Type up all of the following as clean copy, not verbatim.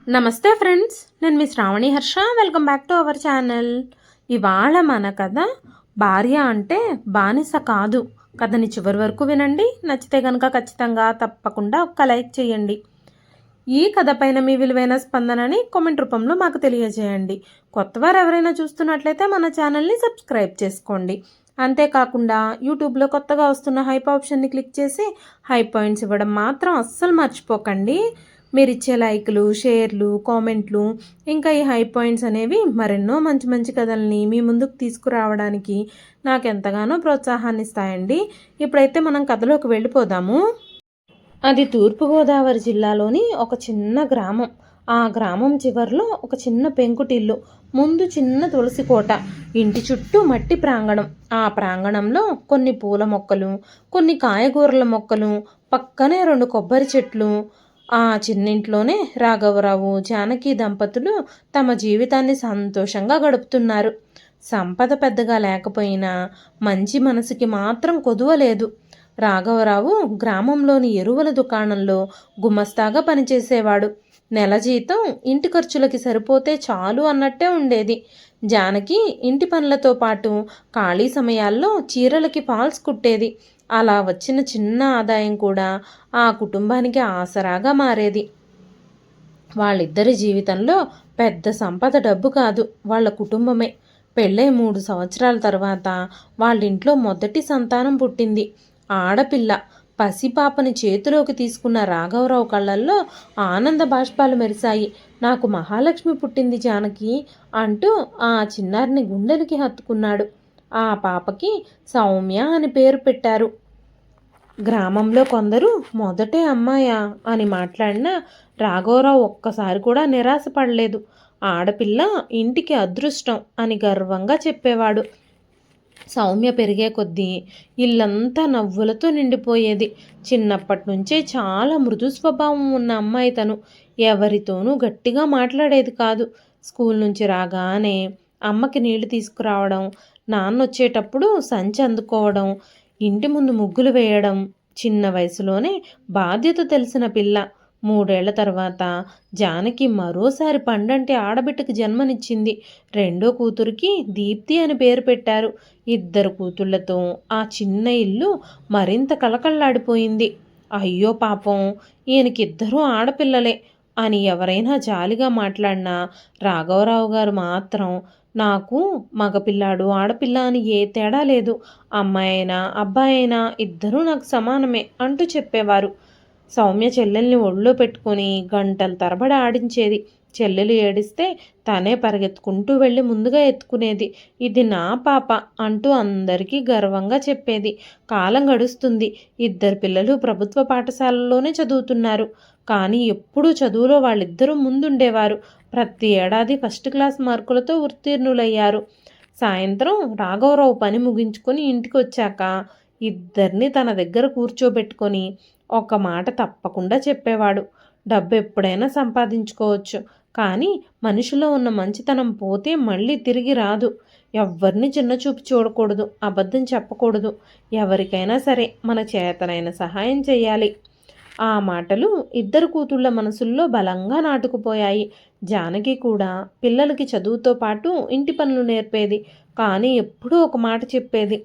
నమస్తే ఫ్రెండ్స్, నేను మీ Sravani Harsha. Welcome back to our channel. ఇవాళ మన కథ భార్య అంటే బానిస కాదు. కథని చివరి వరకు వినండి. నచ్చితే కనుక ఖచ్చితంగా తప్పకుండా ఒక్క లైక్ చేయండి. ఈ కథ పైన మీ విలువైన స్పందనని కామెంట్ రూపంలో మాకు తెలియజేయండి. కొత్తవారు ఎవరైనా చూస్తున్నట్లయితే మన ఛానల్ని సబ్స్క్రైబ్ చేసుకోండి. అంతేకాకుండా యూట్యూబ్లో కొత్తగా వస్తున్న హైప్ ఆప్షన్ని క్లిక్ చేసి హై పాయింట్స్ ఇవ్వడం మాత్రం అస్సలు మర్చిపోకండి. మీరు ఇచ్చే లైక్లు, షేర్లు, కామెంట్లు, ఇంకా ఈ హై పాయింట్స్ అనేవి మరెన్నో మంచి మంచి కథల్ని మీ ముందుకు తీసుకురావడానికి నాకు ఎంతగానో ప్రోత్సాహాన్ని ఇస్తాయండి. ఇప్పుడైతే మనం కథలోకి వెళ్ళిపోదాము. అది తూర్పుగోదావరి జిల్లాలోని ఒక చిన్న గ్రామం. ఆ గ్రామం చివరిలో ఒక చిన్న పెంకుటిల్లు, ముందు చిన్న తులసి కోట, ఇంటి చుట్టూ మట్టి ప్రాంగణం. ఆ ప్రాంగణంలో కొన్ని పూల మొక్కలు, కొన్ని కాయగూరల మొక్కలు, పక్కనే 2 కొబ్బరి చెట్లు. ఆ చిన్నింట్లోనే రాఘవరావు, జానకి దంపతులు తమ జీవితాన్ని సంతోషంగా గడుపుతున్నారు. సంపద పెద్దగా లేకపోయినా మంచి మనసుకి మాత్రం కొదువలేదు. రాఘవరావు గ్రామంలోని ఎరువుల దుకాణంలో గుమస్తాగా పనిచేసేవాడు. నెల జీతం ఇంటి ఖర్చులకి సరిపోతే చాలు అన్నట్టే ఉండేది. జానకి ఇంటి పనులతో పాటు ఖాళీ సమయాల్లో చీరలకి ఫాల్స్ కుట్టేది. అలా వచ్చిన చిన్న ఆదాయం కూడా ఆ కుటుంబానికి ఆసరాగా మారేది. వాళ్ళిద్దరి జీవితంలో పెద్ద సంపద డబ్బు కాదు, వాళ్ళ కుటుంబమే. పెళ్ళై 3 సంవత్సరాల తర్వాత వాళ్ళింట్లో మొదటి సంతానం పుట్టింది. ఆడపిల్ల. పసిపాపని చేతిలోకి తీసుకున్న రాఘవరావు కళ్ళల్లో ఆనంద బాష్పాలు మెరిశాయి. నాకు మహాలక్ష్మి పుట్టింది జానకి అంటూ ఆ చిన్నారిని గుండెలకి హత్తుకున్నాడు. ఆ పాపకి సౌమ్య అని పేరు పెట్టారు. గ్రామంలో కొందరు మొదటే అమ్మాయా అని మాట్లాడినా రాఘవరావు ఒక్కసారి కూడా నిరాశపడలేదు. ఆడపిల్ల ఇంటికి అదృష్టం అని గర్వంగా చెప్పేవాడు. సౌమ్య పెరిగే కొద్దీ ఇల్లంతా నవ్వులతో నిండిపోయేది. చిన్నప్పటి నుంచే చాలా మృదు స్వభావం ఉన్న అమ్మాయి తను. ఎవరితోనూ గట్టిగా మాట్లాడేది కాదు. స్కూల్ నుంచి రాగానే అమ్మకి నీళ్లు తీసుకురావడం, నాన్న వచ్చేటప్పుడు సంచి అందుకోవడం, ఇంటి ముందు ముగ్గులు వేయడం. చిన్న వయసులోనే బాధ్యత తెలిసిన పిల్ల. 3 ఏళ్ల తర్వాత జానకి మరోసారి పండంటి ఆడబిడ్డకి జన్మనిచ్చింది. రెండో కూతురికి దీప్తి అని పేరు పెట్టారు. 2 కూతుళ్లతో ఆ చిన్న ఇల్లు మరింత కళకళలాడిపోయింది. అయ్యో పాపం, ఈయనకిద్దరూ ఆడపిల్లలే అని ఎవరైనా జాలిగా మాట్లాడినా రాఘవరావు గారు మాత్రం నాకు మగపిల్లాడు ఆడపిల్ల అని ఏ తేడా లేదు, అమ్మాయి అయినా అబ్బాయి అయినా ఇద్దరూ నాకు సమానమే అంటూ చెప్పేవారు. సౌమ్య చెల్లెల్ని ఒళ్ళో పెట్టుకొని గంటల తరబడి ఆడించేది. చెల్లెలు ఏడిస్తే తనే పరిగెత్తుకుంటూ వెళ్ళి ముందుగా ఎత్తుకునేది. ఇది నా పాప అంటూ అందరికీ గర్వంగా చెప్పేది. కాలం గడుస్తుంది. 2 పిల్లలు ప్రభుత్వ పాఠశాలలోనే చదువుతున్నారు. కానీ ఎప్పుడూ చదువులో వాళ్ళిద్దరూ ముందుండేవారు. ప్రతి ఏడాది ఫస్ట్ క్లాస్ మార్కులతో ఉత్తీర్ణులయ్యారు. సాయంత్రం రాఘవరావు పని ముగించుకొని ఇంటికి వచ్చాక ఇద్దరిని తన దగ్గర కూర్చోబెట్టుకొని ఒక మాట తప్పకుండా చెప్పేవాడు. డబ్బు ఎప్పుడైనా సంపాదించుకోవచ్చు, కానీ మనిషిలో ఉన్న మంచితనం పోతే మళ్ళీ తిరిగి రాదు. ఎవ్వరిని చిన్నచూపు చూడకూడదు, అబద్ధం చెప్పకూడదు. ఎవరికైనా సరే మన చేతనైన సహాయం చేయాలి. ఆ మాటలు 2 కూతుళ్ల మనసుల్లో బలంగా నాటుకుపోయాయి. జానకి కూడా పిల్లలకి చదువుతో పాటు ఇంటి పనులు నేర్పేది. కానీ ఎప్పుడూ ఒక మాట చెప్పేది,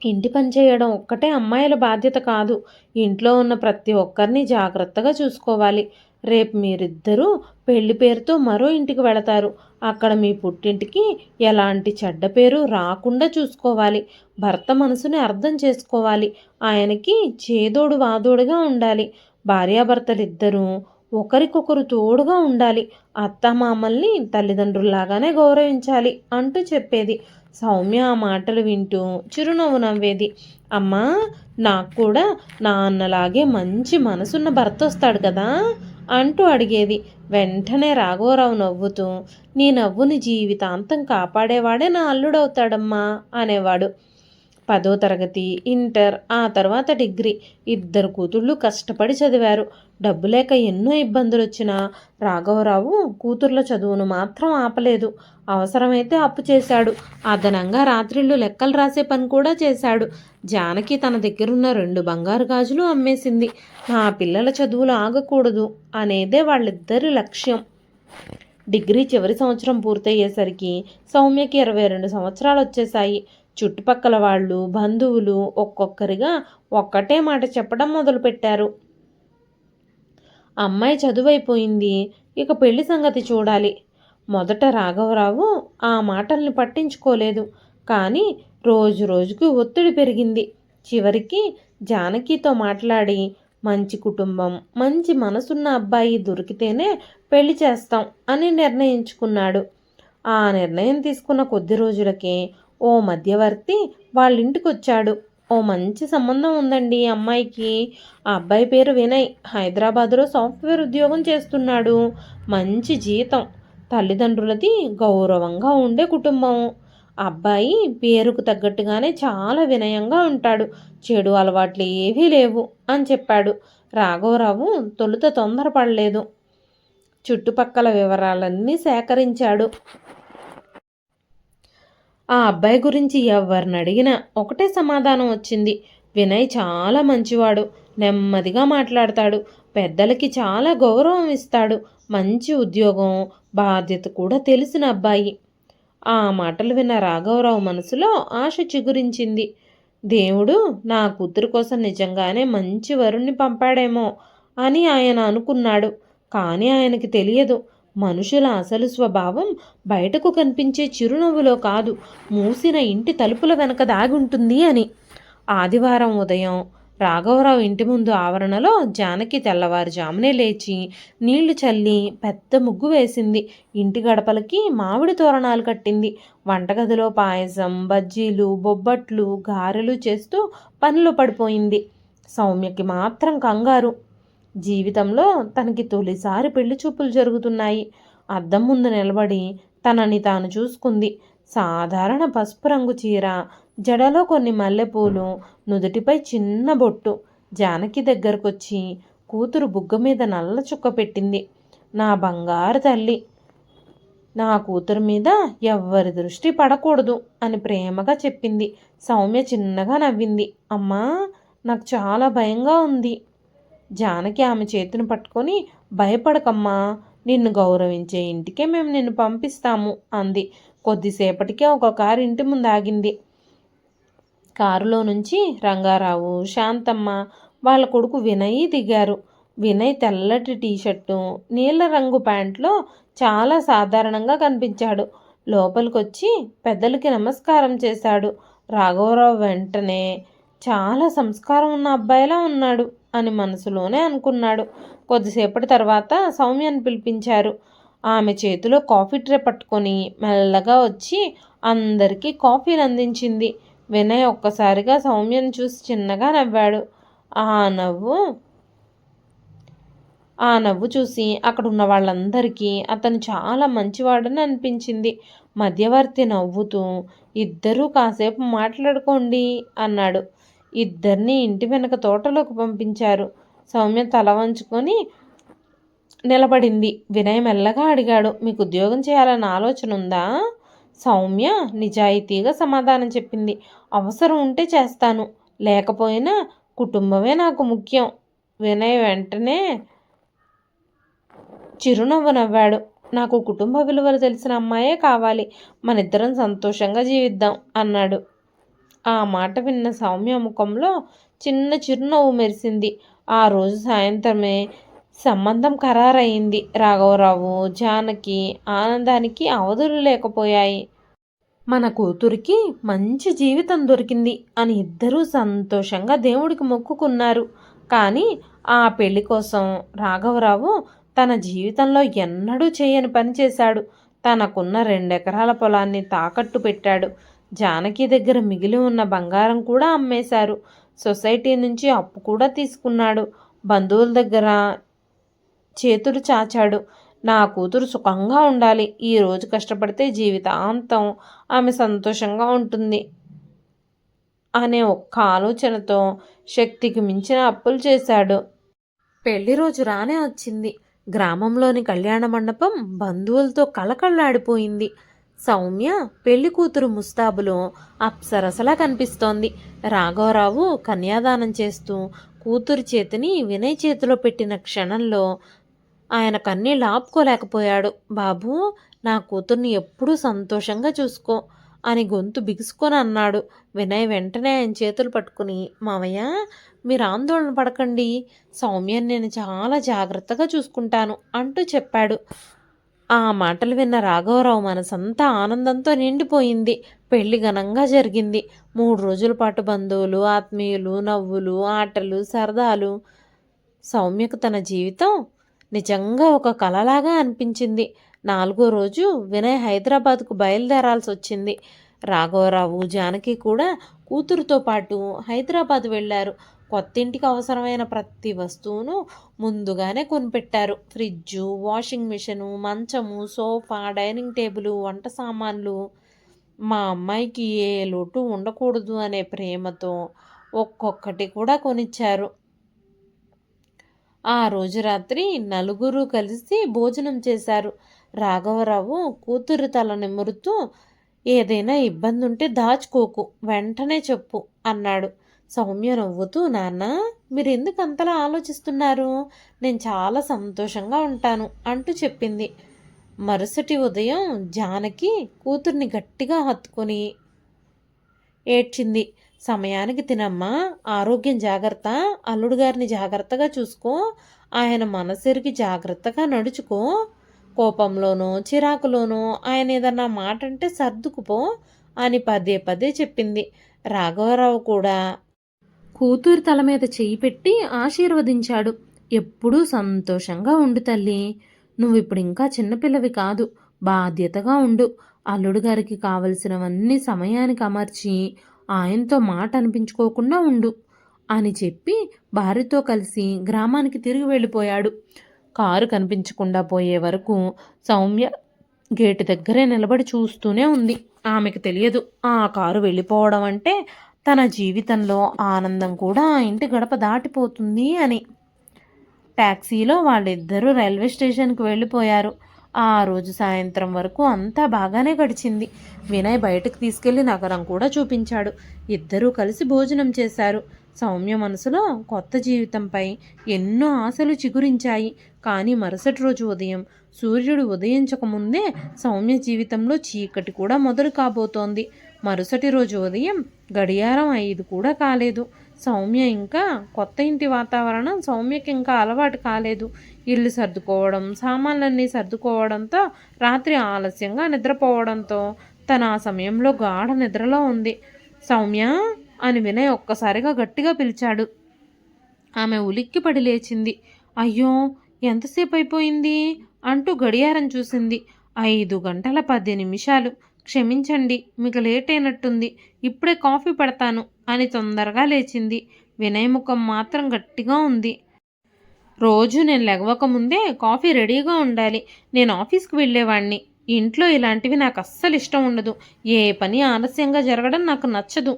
ఇంటి పని చేయడం ఒక్కటే అమ్మాయిల బాధ్యత కాదు, ఇంట్లో ఉన్న ప్రతి ఒక్కరిని జాగ్రత్తగా చూసుకోవాలి. రేపు మీరిద్దరూ పెళ్లి పేరుతో మరో ఇంటికి వెళతారు. అక్కడ మీ పుట్టింటికి ఎలాంటి చెడ్డ పేరు రాకుండా చూసుకోవాలి. భర్త మనసుని అర్థం చేసుకోవాలి. ఆయనకి చేదోడు వాదోడుగా ఉండాలి. భార్యాభర్తలిద్దరూ ఒకరికొకరు తోడుగా ఉండాలి. అత్తమామల్ని తల్లిదండ్రుల్లాగానే గౌరవించాలి అంటూ చెప్పేది. సౌమ్య ఆ మాటలు వింటూ చిరునవ్వు నవ్వేది. అమ్మా, నాకు కూడా నా అన్నలాగే మంచి మనసున్న భర్త వస్తాడు కదా అంటూ అడిగేది. వెంటనే రాఘవరావు నవ్వుతూ, నీ నవ్వుని జీవితాంతం కాపాడేవాడే నా అల్లుడవుతాడమ్మా అనేవాడు. 10వ తరగతి, ఇంటర్, ఆ తర్వాత డిగ్రీ. ఇద్దరు కూతుళ్ళు కష్టపడి చదివారు. డబ్బు లేక ఎన్నో ఇబ్బందులు వచ్చినా రాఘవరావు కూతుర్ల చదువును మాత్రం ఆపలేదు. అవసరమైతే అప్పు చేశాడు. అదనంగా రాత్రిళ్ళు లెక్కలు రాసే పని కూడా చేశాడు. జానకి తన దగ్గరున్న 2 బంగారు గాజులు అమ్మేసింది. నా పిల్లల చదువులు ఆగకూడదు అనేదే వాళ్ళిద్దరి లక్ష్యం. డిగ్రీ చివరి సంవత్సరం పూర్తయ్యేసరికి సౌమ్యకి 22 సంవత్సరాలు వచ్చేశాయి. చుట్టుపక్కల వాళ్ళు, బంధువులు ఒక్కొక్కరిగా ఒక్కటే మాట చెప్పడం మొదలుపెట్టారు. అమ్మాయి చదువైపోయింది, ఇక పెళ్లి సంగతి చూడాలి. మొదట రాఘవరావు ఆ మాటల్ని పట్టించుకోలేదు. కానీ రోజు రోజుకి ఒత్తిడి పెరిగింది. చివరికి జానకితో మాట్లాడి మంచి కుటుంబం, మంచి మనసున్న అబ్బాయి దొరికితేనే పెళ్లి చేస్తాం అని నిర్ణయించుకున్నాడు. ఆ నిర్ణయం తీసుకున్న కొద్ది రోజులకే ఓ మధ్యవర్తి వాళ్ళింటికి వచ్చాడు. ఓ మంచి సంబంధం ఉందండి అమ్మాయికి. ఆ అబ్బాయి పేరు వినయ్. హైదరాబాదులో సాఫ్ట్వేర్ ఉద్యోగం చేస్తున్నాడు. మంచి జీతం. తల్లిదండ్రులది గౌరవంగా ఉండే కుటుంబం. అబ్బాయి పేరుకు తగ్గట్టుగానే చాలా వినయంగా ఉంటాడు. చెడు అలవాట్లు ఏవీ లేవు అని చెప్పాడు. రాఘవరావు తొలుత తొందరపడలేదు. చుట్టుపక్కల వివరాలన్నీ సేకరించాడు. ఆ అబ్బాయి గురించి ఎవరిని అడిగినా ఒకటే సమాధానం వచ్చింది. వినయ్ చాలా మంచివాడు, నెమ్మదిగా మాట్లాడతాడు, పెద్దలకి చాలా గౌరవం ఇస్తాడు, మంచి ఉద్యోగం, బాధ్యత కూడా తెలిసిన అబ్బాయి. ఆ మాటలు విన్న రాఘవరావు మనసులో ఆశ చిగురించింది. దేవుడు నా కూతురు కోసం నిజంగానే మంచి వరుణ్ణి పంపాడేమో అని ఆయన అనుకున్నాడు. కానీ ఆయనకి తెలియదు, మనుషుల అసలు స్వభావం బయటకు కనిపించే చిరునవ్వులో కాదు, మూసిన ఇంటి తలుపుల వెనక దాగుంటుంది అని. ఆదివారం ఉదయం రాఘవరావు ఇంటి ముందు ఆవరణలో జానకి తెల్లవారుజామునే లేచి నీళ్లు చల్లి పెద్ద ముగ్గు వేసింది. ఇంటి గడపలకి మామిడి తోరణాలు కట్టింది. వంటగదిలో పాయసం, బజ్జీలు, బొబ్బట్లు, గారెలు చేస్తూ పనిలో పడిపోయింది. సౌమ్యకి మాత్రం కంగారు. జీవితంలో తనకి తొలిసారి పెళ్లి చూపులు జరుగుతున్నాయి. అద్దం ముందు నిలబడి తనని తాను చూసుకుంది. సాధారణ పసుపు రంగు చీర, జడలో కొన్ని మల్లెపూలు, నుదుటిపై చిన్న బొట్టు. జానకి దగ్గరకొచ్చి కూతురు బుగ్గ మీద నల్ల చుక్క పెట్టింది. నా బంగారు తల్లి, నా కూతురు మీద ఎవ్వరి దృష్టి పడకూడదు అని ప్రేమగా చెప్పింది. సౌమ్య చిన్నగా నవ్వింది. అమ్మా, నాకు చాలా భయంగా ఉంది. జానకి ఆమె చేతిని పట్టుకొని భయపడకమ్మా, నిన్ను గౌరవించే ఇంటికే మేము నిన్ను పంపిస్తాము అంది. కొద్దిసేపటికే ఒక కారు ఇంటి ముందు ఆగింది. కారులో నుంచి రంగారావు, శాంతమ్మ, వాళ్ళ కొడుకు వినయ్ దిగారు. వినయ్ తెల్లటి టీషర్టు, నీళ్ళ రంగు ప్యాంట్లో చాలా సాధారణంగా కనిపించాడు. లోపలికొచ్చి పెద్దలకి నమస్కారం చేశాడు. రాఘవరావు వెంటనే చాలా సంస్కారం ఉన్న అబ్బాయిలా ఉన్నాడు అని మనసులోనే అనుకున్నాడు. కొద్దిసేపటి తర్వాత సౌమ్యను పిలిపించారు. ఆమె చేతిలో కాఫీ ట్రే పట్టుకొని మెల్లగా వచ్చి అందరికీ కాఫీలు అందించింది. వినయ్ ఒక్కసారిగా సౌమ్యను చూసి చిన్నగా నవ్వాడు. ఆ నవ్వు చూసి అక్కడున్న వాళ్ళందరికీ అతను చాలా మంచివాడని అనిపించింది. మధ్యవర్తి నవ్వుతూ, ఇద్దరూ కాసేపు మాట్లాడుకోండి అన్నాడు. ఇద్దరిని ఇంటి వెనక తోటలోకి పంపించారు. సౌమ్య తల వంచుకొని నిలబడింది. వినయ్ మెల్లగా అడిగాడు, మీకు ఉద్యోగం చేయాలన్న ఆలోచన ఉందా? సౌమ్య నిజాయితీగా సమాధానం చెప్పింది. అవసరం ఉంటే చేస్తాను, లేకపోయినా కుటుంబమే నాకు ముఖ్యం. వినయ్ వెంటనే చిరునవ్వు నవ్వాడు. నాకు కుటుంబ విలువలు తెలిసిన అమ్మాయే కావాలి, మనిద్దరం సంతోషంగా జీవిద్దాం అన్నాడు. ఆ మాట విన్న సౌమ్య ముఖంలో చిన్న చిరునవ్వు మెరిసింది. ఆ రోజు సాయంత్రమే సంబంధం ఖరారయింది. రాఘవరావు, జానకి ఆనందానికి అవధులు లేకపోయాయి. మన కూతురికి మంచి జీవితం దొరికింది అని ఇద్దరూ సంతోషంగా దేవుడికి మొక్కుకున్నారు. కానీ ఆ పెళ్లి కోసం రాఘవరావు తన జీవితంలో ఎన్నడూ చేయని పని చేశాడు. తనకున్న 2 ఎకరాల పొలాన్ని తాకట్టు పెట్టాడు. జానకి దగ్గర మిగిలి ఉన్న బంగారం కూడా అమ్మేశారు. సొసైటీ నుంచి అప్పు కూడా తీసుకున్నాడు. బంధువుల దగ్గర చేతులు చాచాడు. నా కూతురు సుఖంగా ఉండాలి, ఈరోజు కష్టపడితే జీవితాంతం ఆమె సంతోషంగా ఉంటుంది అనే ఒక్క ఆలోచనతో శక్తికి మించిన అప్పులు చేశాడు. పెళ్లి రోజు రానే వచ్చింది. గ్రామంలోని కళ్యాణ మండపం బంధువులతో కళకళలాడిపోయింది. సౌమ్య పెళ్లి కూతురు ముస్తాబులో అప్సరసలా కనిపిస్తోంది. రాఘవరావు కన్యాదానం చేస్తూ కూతురి చేతిని వినయ్ చేతిలో పెట్టిన క్షణంలో ఆయన కన్నీళ్ళు ఆపుకోలేకపోయాడు. బాబూ, నా కూతుర్ని ఎప్పుడూ సంతోషంగా చూసుకో అని గొంతు బిగుసుకొని అన్నాడు. వినయ్ వెంటనే ఆయన చేతులు పట్టుకుని, మావయ్య, మీరు ఆందోళన పడకండి, సౌమ్యని నేను చాలా జాగ్రత్తగా చూసుకుంటాను అంటూ చెప్పాడు. ఆ మాటలు విన్న రాఘవరావు మనసంతా ఆనందంతో నిండిపోయింది. పెళ్లి ఘనంగా జరిగింది. 3 రోజుల పాటు బంధువులు, ఆత్మీయులు, నవ్వులు, ఆటలు, సరదాలు. సౌమ్యకు తన జీవితం నిజంగా ఒక కలలాగా అనిపించింది. 4వ రోజు వినయ్ హైదరాబాద్కు బయలుదేరాల్సి వచ్చింది. రాఘవరావు, జానకి కూడా కూతురుతో పాటు హైదరాబాద్ వెళ్ళారు. కొత్తింటికి అవసరమైన ప్రతి వస్తువును ముందుగానే కొనిపెట్టారు. ఫ్రిడ్జు, వాషింగ్ మిషను, మంచము, సోఫా, డైనింగ్ టేబుల్, వంట సామాన్లు. మా అమ్మాయికి ఏ లోటు ఉండకూడదు అనే ప్రేమతో ఒక్కొక్కటి కూడా కొనిచ్చారు. ఆ రోజు రాత్రి నలుగురు కలిసి భోజనం చేశారు. రాఘవరావు కూతురు తల నిమురుతూ, ఏదైనా ఇబ్బంది ఉంటే దాచుకోకు, వెంటనే చెప్పు అన్నాడు. సౌమ్య నవ్వుతూ, నాన్న, మీరు ఎందుకు అంతలా ఆలోచిస్తున్నారు? నేను చాలా సంతోషంగా ఉంటాను అంటూ చెప్పింది. మరుసటి ఉదయం జానకి కూతుర్ని గట్టిగా హత్తుకొని ఏడ్చింది. సమయానికి తినమ్మా, ఆరోగ్యం జాగ్రత్త, అల్లుడు గారిని జాగ్రత్తగా చూసుకో, ఆయన మనసెరిగి జాగ్రత్తగా నడుచుకో, కోపంలోనో చిరాకులోనో ఆయన ఏదన్నా మాట అంటే సర్దుకుపో అని పదే పదే చెప్పింది. రాఘవరావు కూడా కూతురు తల మీద చెయ్యి పెట్టి ఆశీర్వదించాడు. ఎప్పుడూ సంతోషంగా ఉండు తల్లి, నువ్విప్పుడు ఇంకా చిన్నపిల్లవి కాదు, బాధ్యతగా ఉండు, అల్లుడు గారికి కావలసినవన్నీ సమయానికి అమర్చి ఆయనతో మాట అనిపించుకోకుండా ఉండు అని చెప్పి భార్యతో కలిసి గ్రామానికి తిరిగి వెళ్ళిపోయాడు. కారు కనిపించకుండా పోయే వరకు సౌమ్య గేటు దగ్గరే నిలబడి చూస్తూనే ఉంది. ఆమెకు తెలియదు ఆ కారు వెళ్ళిపోవడం అంటే తన జీవితంలో ఆనందం కూడా ఆ ఇంటి గడప దాటిపోతుంది అని. ట్యాక్సీలో వాళ్ళిద్దరూ రైల్వే స్టేషన్కి వెళ్ళిపోయారు. ఆ రోజు సాయంత్రం వరకు అంతా బాగానే గడిచింది. వినయ్ బయటకు తీసుకెళ్లి నగరం కూడా చూపించాడు. ఇద్దరూ కలిసి భోజనం చేశారు. సౌమ్య మనసులో కొత్త జీవితంపై ఎన్నో ఆశలు చిగురించాయి. కానీ మరుసటి రోజు ఉదయం సూర్యుడు ఉదయించకముందే సౌమ్య జీవితంలో చీకటి కూడా మొదలు కాబోతోంది. మరుసటి రోజు ఉదయం గడియారం 5 కూడా కాలేదు. సౌమ్య ఇంకా కొత్త ఇంటి వాతావరణం సౌమ్యకి ఇంకా అలవాటు కాలేదు. ఇల్లు సర్దుకోవడం, సామాన్లన్నీ సర్దుకోవడంతో రాత్రి ఆలస్యంగా నిద్రపోవడంతో తను ఆ సమయంలో గాఢ నిద్రలో ఉంది. సౌమ్య అని వినయ్ ఒక్కసారిగా గట్టిగా పిలిచాడు. ఆమె ఉలిక్కిపడి లేచింది. అయ్యో, ఎంతసేపు అయిపోయింది అంటూ గడియారం చూసింది. 5 గంటల 10 నిమిషాలు. క్షమించండి, మీకు లేట్ అయినట్టుంది, ఇప్పుడే కాఫీ పెడతాను అని తొందరగా లేచింది. వినయ్ ముఖం మాత్రం గట్టిగా ఉంది. రోజు నేను లెగవకముందే కాఫీ రెడీగా ఉండాలి. నేను ఆఫీస్కి వెళ్ళేవాడిని. ఇంట్లో ఇలాంటివి నాకు అస్సలు ఇష్టం ఉండదు. ఏ పని ఆలస్యంగా జరగడం నాకు నచ్చదు.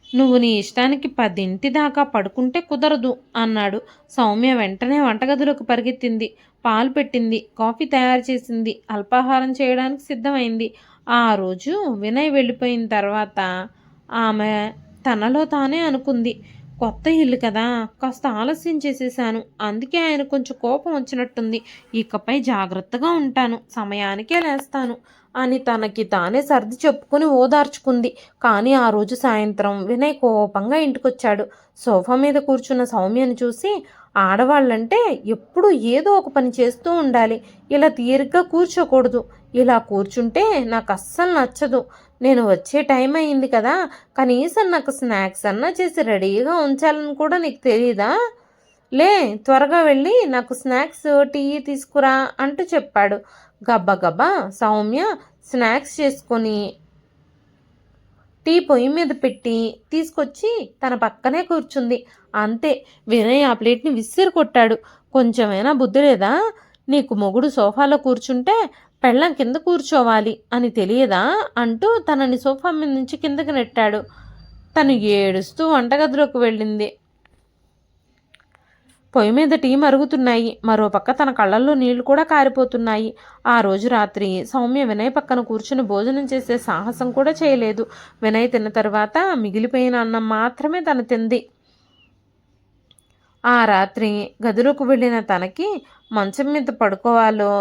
నువ్వు నీ ఇష్టానికి 10 దాకా పడుకుంటే కుదరదు అన్నాడు. సౌమ్య వెంటనే వంటగదిలోకి పరిగెత్తింది. పాలు పెట్టింది, కాఫీ తయారు చేసింది, అల్పాహారం చేయడానికి సిద్ధమైంది. ఆ రోజు వినయ్ వెళ్ళిపోయిన తర్వాత ఆమె తనలో తానే అనుకుంది, కొత్త ఇల్లు కదా, కాస్త ఆలస్యం చేసేసాను, అందుకే ఆయన కొంచెం కోపం వచ్చినట్టుంది, ఇకపై జాగ్రత్తగా ఉంటాను, సమయానికే లేస్తాను అని తనకి తానే సర్ది చెప్పుకుని ఓదార్చుకుంది. కానీ ఆ రోజు సాయంత్రం వినయ్ కోపంగా ఇంటికొచ్చాడు. సోఫా మీద కూర్చున్న సౌమ్యను చూసి, ఆడవాళ్ళంటే ఎప్పుడూ ఏదో ఒక పని చేస్తూ ఉండాలి, ఇలా తీరిగ్గా కూర్చోకూడదు, ఇలా కూర్చుంటే నాకు అస్సలు నచ్చదు, నేను వచ్చే టైం అయింది కదా, కనీసం నాకు స్నాక్స్ అన్నా చేసి రెడీగా ఉంచాలని కూడా నీకు తెలీదా, లే త్వరగా వెళ్ళి నాకు స్నాక్స్, టీ తీసుకురా అంటూ చెప్పాడు. గబ్బగబ్బా సౌమ్య స్నాక్స్ చేసుకొని టీ పొయ్యి మీద పెట్టి తీసుకొచ్చి తన పక్కనే కూర్చుంది. అంతే, వినయ్ ఆ ప్లేట్ని విసిరి కొట్టాడు. కొంచెమైనా బుద్ధి లేదా నీకు? మొగుడు సోఫాలో కూర్చుంటే పెళ్ళం కింద కూర్చోవాలి అని తెలియదా అంటూ తనని సోఫా మీద నుంచి కిందకి నెట్టాడు. తను ఏడుస్తూ వంటగదిలోకి వెళ్ళింది. పొయ్యి మీద టీ మరుగుతున్నాయి. మరోపక్క తన కళ్ళల్లో నీళ్లు కూడా కారిపోతున్నాయి. ఆ రోజు రాత్రి సౌమ్య వినయ్ పక్కన కూర్చుని భోజనం చేసే సాహసం కూడా చేయలేదు. వినయ్ తిన్న తర్వాత మిగిలిపోయిన అన్నం మాత్రమే తను తింది. ఆ రాత్రి గదిలోకి వెళ్ళిన తనకి మంచం మీద పడుకోవాలో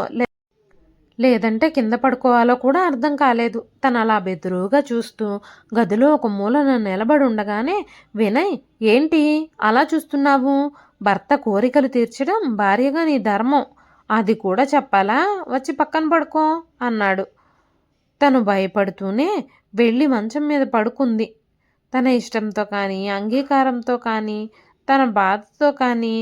లేదంటే కింద పడుకోవాలో కూడా అర్థం కాలేదు. తను అలా బెదురుగా చూస్తూ గదిలో ఒక మూలన నిలబడి ఉండగానే, వినయ్, ఏంటి అలా చూస్తున్నావు? భర్త కోరికలు తీర్చడం భార్యగా నీ ధర్మం, అది కూడా చెప్పాలా? వచ్చి పక్కన పడుకో అన్నాడు. తను భయపడుతూనే వెళ్ళి మంచం మీద పడుకుంది. తన ఇష్టంతో కానీ, అంగీకారంతో కానీ, తన బాధతో కానీ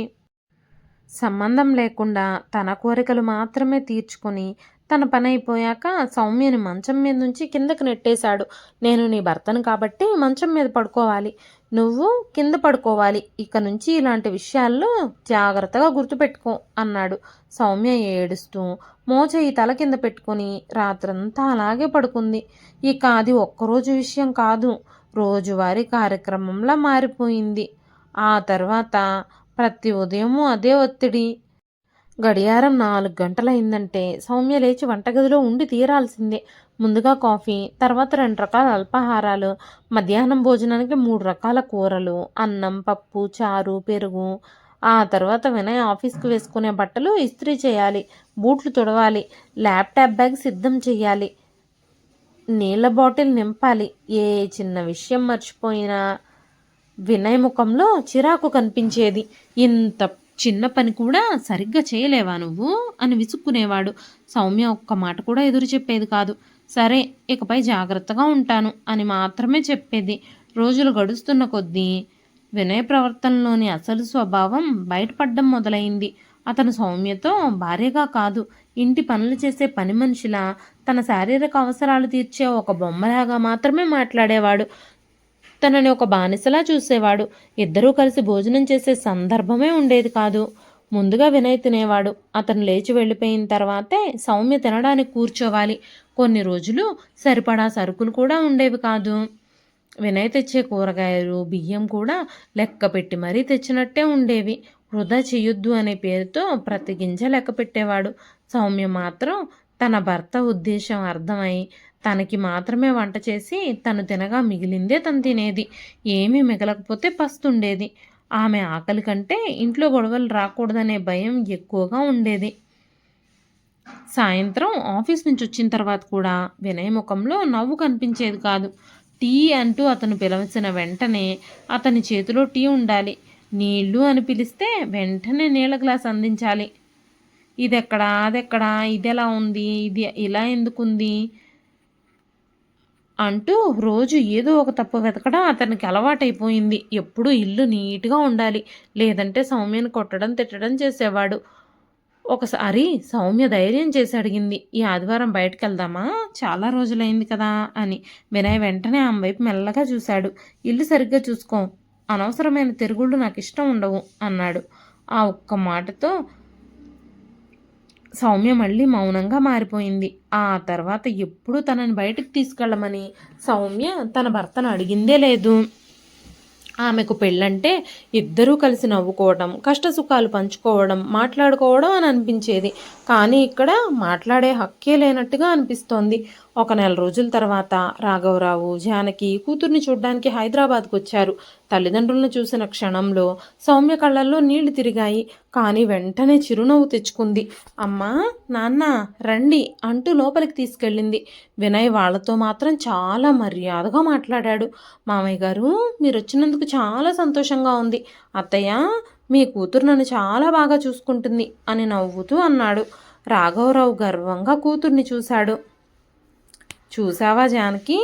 సంబంధం లేకుండా తన కోరికలు మాత్రమే తీర్చుకొని తన పని అయిపోయాక సౌమ్యని మంచం మీద నుంచి కిందకి నెట్టేశాడు. నేను నీ భర్తను కాబట్టి మంచం మీద పడుకోవాలి, నువ్వు కింద పడుకోవాలి. ఇక నుంచి ఇలాంటి విషయాల్లో జాగ్రత్తగా గుర్తుపెట్టుకో అన్నాడు. సౌమ్య ఏడుస్తూ మోచేయి తల కింద పెట్టుకుని రాత్రంతా అలాగే పడుకుంది. ఇక అది ఒక్కరోజు విషయం కాదు, రోజువారీ కార్యక్రమంలా మారిపోయింది. ఆ తర్వాత ప్రతి ఉదయము అదే ఒత్తిడి. గడియారం 4 గంటలైందంటే సౌమ్య లేచి వంటగదిలో ఉండి తీరాల్సిందే. ముందుగా కాఫీ, తర్వాత 2 రకాల అల్పాహారాలు, మధ్యాహ్నం భోజనానికి 3 రకాల కూరలు, అన్నం, పప్పు, చారు, పెరుగు. ఆ తర్వాత వినయ్ ఆఫీస్కి వేసుకునే బట్టలు ఇస్త్రీ చేయాలి, బూట్లు తుడవాలి, ల్యాప్టాప్ బ్యాగ్ సిద్ధం చేయాలి, నీళ్ళ బాటిల్ నింపాలి. ఏ చిన్న విషయం మర్చిపోయినా వినయ్ ముఖంలో చిరాకు కనిపించేది. ఇంత చిన్న పని కూడా సరిగ్గా చేయలేవా నువ్వు అని విసుక్కునేవాడు. సౌమ్య ఒక్క మాట కూడా ఎదురు చెప్పేది కాదు. సరే, ఇకపై జాగ్రత్తగా ఉంటాను అని మాత్రమే చెప్పేది. రోజులు గడుస్తున్న కొద్దీ వినయ్ ప్రవర్తనలోని అసలు స్వభావం బయటపడడం మొదలైంది. అతను సౌమ్యతో భార్యగా కాదు, ఇంటి పనులు చేసే పని మనిషిలా, తన శారీరక అవసరాలు తీర్చే ఒక బొమ్మలాగా మాత్రమే మాట్లాడేవాడు. తనని ఒక బానిసలా చూసేవాడు. ఇద్దరూ కలిసి భోజనం చేసే సందర్భమే ఉండేది కాదు. ముందుగా వినయ్ తినేవాడు. అతను లేచి వెళ్ళిపోయిన తర్వాతే సౌమ్య తినడానికి కూర్చోవాలి. కొన్ని రోజులు సరిపడా సరుకులు కూడా ఉండేవి కాదు. వినయ్ తెచ్చే కూరగాయలు, బియ్యం కూడా లెక్క పెట్టి మరీ తెచ్చినట్టే ఉండేవి. వృధా చెయ్యొద్దు అనే పేరుతో ప్రతి గింజ లెక్క పెట్టేవాడు. సౌమ్య మాత్రం తన భర్త ఉద్దేశం అర్థమై తనకి మాత్రమే వంట చేసి తను తినగా మిగిలిందే తను తినేది. ఏమీ మిగలకపోతే పస్తుండేది. ఆమె ఆకలి కంటే ఇంట్లో గొడవలు రాకూడదనే భయం ఎక్కువగా ఉండేది. సాయంత్రం ఆఫీస్ నుంచి వచ్చిన తర్వాత కూడా వినయ్ ముఖంలో నవ్వు కనిపించేది కాదు. టీ అంటూ అతను పిలవసిన వెంటనే అతని చేతిలో టీ ఉండాలి. నీళ్ళు అని పిలిస్తే వెంటనే నీళ్ళ గ్లాస్ అందించాలి. ఇదెక్కడా, అదెక్కడా, ఇదెలా ఉంది, ఇది ఇలా ఎందుకుంది అంటూ రోజు ఏదో ఒక తప్పు వెతకడం అతనికి అలవాటైపోయింది. ఎప్పుడూ ఇల్లు నీట్గా ఉండాలి, లేదంటే సౌమ్యను కొట్టడం, తిట్టడం చేసేవాడు. ఒకసారి సౌమ్య ధైర్యం చేసి అడిగింది, ఈ ఆదివారం బయటకు వెళ్దామా, చాలా రోజులైంది కదా అని. వినయ్ వెంటనే ఆమె వైపు మెల్లగా చూశాడు. ఇల్లు సరిగ్గా చూసుకో, అనవసరమైన తిరుగుళ్ళు నాకు ఇష్టం ఉండవు అన్నాడు. ఆ ఒక్క మాటతో సౌమ్య మళ్ళీ మౌనంగా మారిపోయింది. ఆ తర్వాత ఎప్పుడూ తనని బయటకు తీసుకెళ్ళమని సౌమ్య తన భర్తను అడిగిందే లేదు. ఆమెకు పెళ్ళంటే ఇద్దరూ కలిసి నవ్వుకోవడం, కష్టసుఖాలు పంచుకోవడం, మాట్లాడుకోవడం అని అనిపించేది. కానీ ఇక్కడ మాట్లాడే హక్కే లేనట్టుగా అనిపిస్తోంది. ఒక నెల రోజుల తర్వాత రాఘవరావు, జానకి కూతుర్ని చూడ్డానికి హైదరాబాద్కు వచ్చారు. తల్లిదండ్రులను చూసిన క్షణంలో సౌమ్య కళ్ళల్లో నీళ్లు తిరిగాయి. కానీ వెంటనే చిరునవ్వు తెచ్చుకుంది. అమ్మా, నాన్న రండి అంటూ లోపలికి తీసుకెళ్ళింది. వినయ్ వాళ్లతో మాత్రం చాలా మర్యాదగా మాట్లాడాడు. మామయ్య గారు, మీరు వచ్చినందుకు చాలా సంతోషంగా ఉంది. అత్తయ్య, మీ కూతురు నన్ను చాలా బాగా చూసుకుంటుంది అని నవ్వుతూ అన్నాడు. రాఘవరావు గర్వంగా కూతుర్ని చూశాడు. చూసావా జానకి,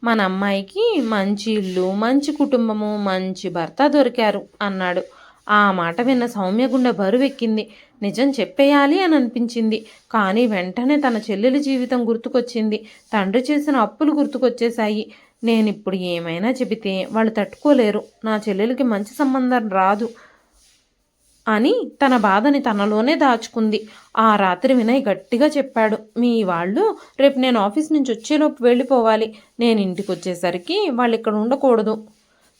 మన అమ్మాయికి మంచి ఇల్లు, మంచి కుటుంబము, మంచి భర్త దొరికారు అన్నాడు. ఆ మాట విన్న సౌమ్య గుండె బరువెక్కింది. నిజం చెప్పేయాలి అని అనిపించింది. కానీ వెంటనే తన చెల్లెలి జీవితం గుర్తుకొచ్చింది. తండ్రి చేసిన అప్పులు గుర్తుకొచ్చేశాయి. నేనిప్పుడు ఏమైనా చెబితే వాళ్ళు తట్టుకోలేరు, నా చెల్లెలికి మంచి సంబంధం రాదు అని తన బాధని తనలోనే దాచుకుంది. ఆ రాత్రి వినయ్ గట్టిగా చెప్పాడు, మీ వాళ్ళు రేపు నేను ఆఫీస్ నుంచి వచ్చేలోపు వెళ్ళిపోవాలి. నేను ఇంటికి వచ్చేసరికి వాళ్ళు ఇక్కడ ఉండకూడదు.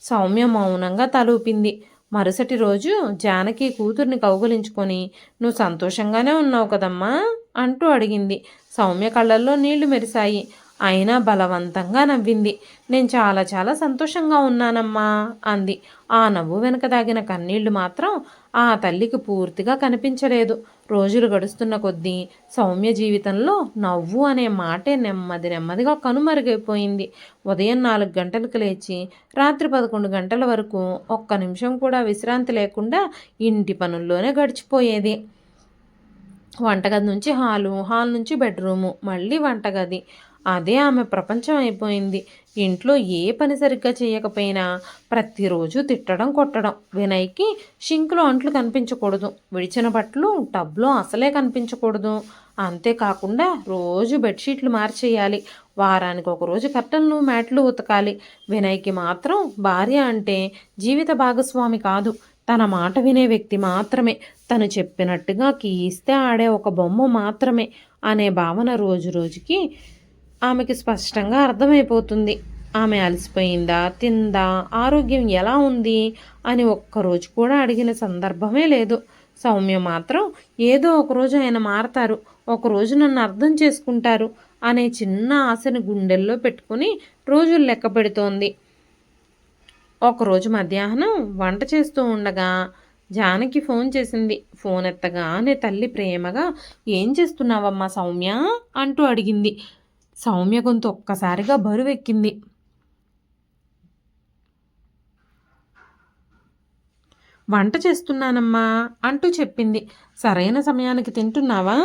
సౌమ్య మౌనంగా తలూపింది. మరుసటి రోజు జానకి కూతుర్ని కౌగిలించుకొని, "నువ్వు సంతోషంగానే ఉన్నావు కదమ్మా?" అంటూ అడిగింది. సౌమ్య కళ్ళల్లో నీళ్లు మెరిశాయి. అయినా బలవంతంగా నవ్వింది. "నేను చాలా చాలా సంతోషంగా ఉన్నానమ్మా" అంది. ఆ నవ్వు వెనక దాగిన కన్నీళ్లు మాత్రం ఆ తల్లికి పూర్తిగా కనిపించలేదు. రోజులు గడుస్తున్న కొద్దీ సౌమ్య జీవితంలో నవ్వు అనే మాటే నెమ్మది నెమ్మదిగా కనుమరుగైపోయింది. ఉదయం 4 గంటలకు లేచి రాత్రి 11 గంటల వరకు ఒక్క నిమిషం కూడా విశ్రాంతి లేకుండా ఇంటి పనుల్లోనే గడిచిపోయేది. వంటగది నుంచి హాలు, హాల్ నుంచి బెడ్రూము, మళ్ళీ వంటగది. అదే ఆమె ప్రపంచం అయిపోయింది. ఇంట్లో ఏ పని సరిగ్గా చేయకపోయినా ప్రతిరోజు తిట్టడం, కొట్టడం. వినయ్కి షింక్లో అంట్లు కనిపించకూడదు, విడిచిన బట్టలు టబ్లో అసలే కనిపించకూడదు. అంతేకాకుండా రోజు బెడ్షీట్లు మార్చేయాలి, వారానికి ఒకరోజు కర్టన్లు, మ్యాట్లు ఉతకాలి. వినయ్కి మాత్రం భార్య అంటే జీవిత భాగస్వామి కాదు, తన మాట వినే వ్యక్తి మాత్రమే, తను చెప్పినట్టుగా కీస్తే ఆడే ఒక బొమ్మ మాత్రమే అనే భావన రోజు రోజుకి ఆమెకి స్పష్టంగా అర్థమైపోతుంది. ఆమె అలసిపోయిందా, తిందా, ఆరోగ్యం ఎలా ఉంది అని ఒక్కరోజు కూడా అడిగిన సందర్భమే లేదు. సౌమ్య మాత్రం ఏదో ఒకరోజు ఆయన మారతారు, ఒకరోజు నన్ను అర్థం చేసుకుంటారు అనే చిన్న ఆశని గుండెల్లో పెట్టుకుని రోజులు లెక్క పెడుతోంది. ఒకరోజు మధ్యాహ్నం వంట చేస్తూ ఉండగా జానకి ఫోన్ చేసింది. ఫోన్ ఎత్తగానే తల్లి ప్రేమగా, "ఏం చేస్తున్నావమ్మా సౌమ్య?" అంటూ అడిగింది. సౌమ్య గొంతు ఒక్కసారిగా బరువెక్కింది. "వంట చేస్తున్నానమ్మా" అంటూ చెప్పింది. "సరైన సమయానికి తింటున్నావా?"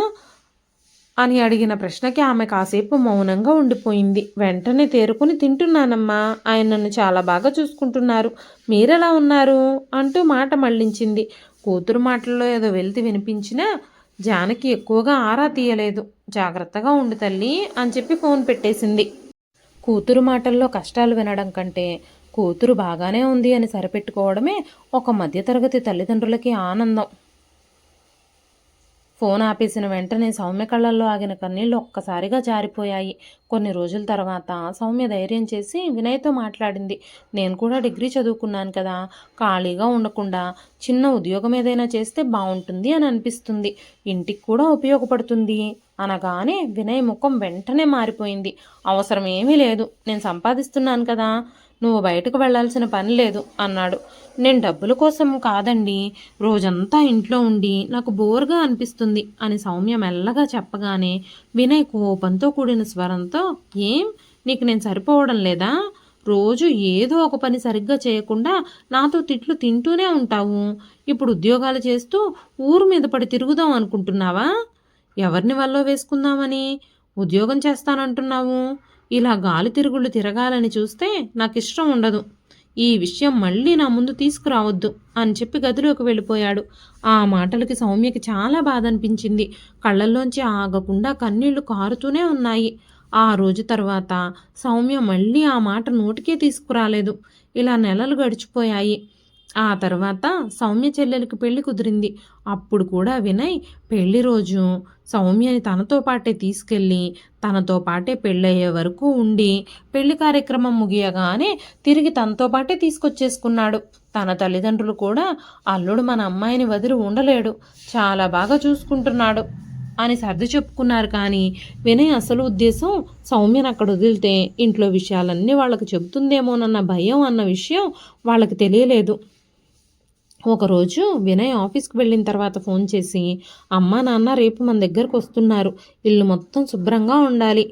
అని అడిగిన ప్రశ్నకి ఆమె కాసేపు మౌనంగా ఉండిపోయింది. వెంటనే తేరుకుని, "తింటున్నానమ్మా, ఆయన నన్ను చాలా బాగా చూసుకుంటున్నారు, మీరెలా ఉన్నారు?" అంటూ మాట మళ్ళించింది. కూతురు మాటల్లో ఏదో వెలితి వినిపించినా జానకి ఎక్కువగా ఆరా తీయలేదు. "జాగ్రత్తగా ఉండు తల్లి" అని చెప్పి ఫోన్ పెట్టేసింది. కూతురు మాటల్లో కష్టాలు వినడం కంటే కూతురు బాగానే ఉంది అని సరిపెట్టుకోవడమే ఒక మధ్యతరగతి తల్లిదండ్రులకి ఆనందం. ఫోన్ ఆపేసిన వెంటనే సౌమ్య కళ్ళల్లో ఆగిన కన్నీళ్లు ఒక్కసారిగా జారిపోయాయి. కొన్ని రోజుల తర్వాత సౌమ్య ధైర్యం చేసి వినయ్తో మాట్లాడింది. "నేను కూడా డిగ్రీ చదువుకున్నాను కదా, ఖాళీగా ఉండకుండా చిన్న ఉద్యోగం ఏదైనా చేస్తే బాగుంటుంది అని అనిపిస్తుంది, ఇంటికి కూడా ఉపయోగపడుతుంది" అనగానే వినయ్ ముఖం వెంటనే మారిపోయింది. "అవసరం ఏమీ లేదు, నేను సంపాదిస్తున్నాను కదా, నువ్వు బయటకు వెళ్లాల్సిన పని లేదు" అన్నాడు. "నేను డబ్బుల కోసం కాదండి, రోజంతా ఇంట్లో ఉండి నాకు బోర్గా అనిపిస్తుంది" అని సౌమ్య మెల్లగా చెప్పగానే వినయ్ కోపంతో కూడిన స్వరంతో, "ఏం, నీకు నేను సరిపోవడం లేదా? రోజు ఏదో ఒక పని సరిగ్గా చేయకుండా నాతో తిట్లు తింటూనే ఉంటావు. ఇప్పుడు ఉద్యోగాలు చేస్తూ ఊరు మీద పడి తిరుగుదాం అనుకుంటున్నావా? ఎవరిని వల్లో వేసుకుందామని ఉద్యోగం చేస్తానంటున్నావు? ఇలా గాలి తిరుగుళ్ళు తిరగాలని చూస్తే నాకు ఇష్టం ఉండదు. ఈ విషయం మళ్ళీ నా ముందు తీసుకురావద్దు" అని చెప్పి గదిలోకి వెళ్ళిపోయాడు. ఆ మాటలకి సౌమ్యకి చాలా బాధ అనిపించింది. కళ్ళల్లోంచి ఆగకుండా కన్నీళ్లు కారుతూనే ఉన్నాయి. ఆ రోజు తర్వాత సౌమ్య మళ్ళీ ఆ మాట నోటికే తీసుకురాలేదు. ఇలా నెలలు గడిచిపోయాయి. ఆ తర్వాత సౌమ్య చెల్లెలికి పెళ్లి కుదిరింది. అప్పుడు కూడా వినయ్ పెళ్లి రోజు సౌమ్యని తనతో పాటే తీసుకెళ్ళి తనతో పాటే పెళ్ళయ్యే వరకు ఉండి పెళ్లి కార్యక్రమం ముగియగానే తిరిగి తనతో పాటే తీసుకొచ్చేసుకున్నాడు. తన తల్లిదండ్రులు కూడా "అల్లుడు మన అమ్మాయిని వదిలి ఉండలేడు, చాలా బాగా చూసుకుంటున్నాడు" అని సర్ది చెప్పుకున్నారు. కానీ వినయ్ అసలు ఉద్దేశం సౌమ్యను అక్కడ వదిలితే ఇంట్లో విషయాలన్నీ వాళ్ళకి చెబుతుందేమోనన్న భయం అన్న విషయం వాళ్ళకి తెలియలేదు. ఒకరోజు వినయ్ ఆఫీస్కి వెళ్ళిన తర్వాత ఫోన్ చేసి, "అమ్మా నాన్న రేపు మన దగ్గరకు వస్తున్నారు, ఇల్లు మొత్తం శుభ్రంగా ఉండాలి,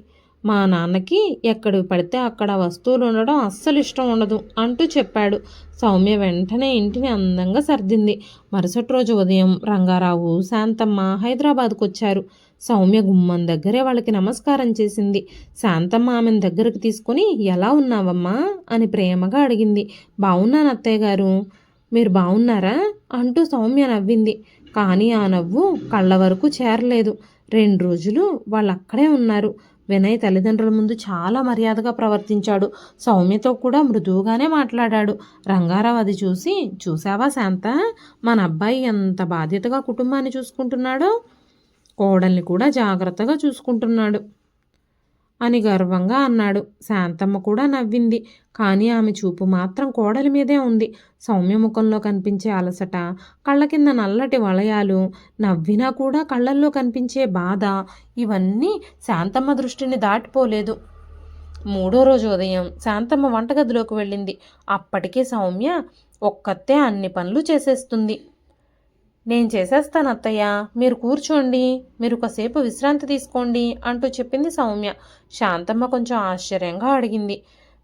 మా నాన్నకి ఎక్కడికి పడితే అక్కడ వస్తువులు ఉండడం అస్సలు ఇష్టం ఉండదు" అంటూ చెప్పాడు. సౌమ్య వెంటనే ఇంటిని అందంగా సర్దింది. మరుసటి రోజు ఉదయం రంగారావు, శాంతమ్మ హైదరాబాద్కు వచ్చారు. సౌమ్య గుమ్మం దగ్గరే వాళ్ళకి నమస్కారం చేసింది. శాంతమ్మ ఆమెను దగ్గరకు తీసుకుని, "ఎలా ఉన్నావమ్మా" అని ప్రేమగా అడిగింది. "బాగున్నాను అత్తయ్య గారు, మీరు బాగున్నారా" అంటూ సౌమ్య నవ్వింది. కానీ ఆ నవ్వు కళ్ళ వరకు చేరలేదు. 2 రోజులు వాళ్ళు అక్కడే ఉన్నారు. వినయ్ తల్లిదండ్రుల ముందు చాలా మర్యాదగా ప్రవర్తించాడు. సౌమ్యతో కూడా మృదువుగానే మాట్లాడాడు. రంగారావు అది చూసి, "చూసావా శాంత, మన అబ్బాయి ఎంత బాధ్యతగా కుటుంబాన్ని చూసుకుంటున్నాడో, కోడల్ని కూడా జాగ్రత్తగా చూసుకుంటున్నాడు" అని గర్వంగా అన్నాడు. శాంతమ్మ కూడా నవ్వింది. కానీ ఆమె చూపు మాత్రం కోడలి మీదే ఉంది. సౌమ్య ముఖంలో కనిపించే అలసట, కళ్ళ కింద నల్లటి వలయాలు, నవ్వినా కూడా కళ్ళల్లో కనిపించే బాధ, ఇవన్నీ శాంతమ్మ దృష్టిని దాటిపోలేదు. మూడో రోజు ఉదయం శాంతమ్మ వంటగదిలోకి వెళ్ళింది. అప్పటికే సౌమ్య ఒక్కతే అన్ని పనులు చేసేస్తుంది. నేను చేసేస్తాను అత్తయ్య, మీరు కూర్చోండి, మీరు కాసేపు విశ్రాంతి తీసుకోండి అంటూ చెప్పింది సౌమ్య. శాంతమ్మ కొంచెం ఆశ్చర్యంగా అడిగింది,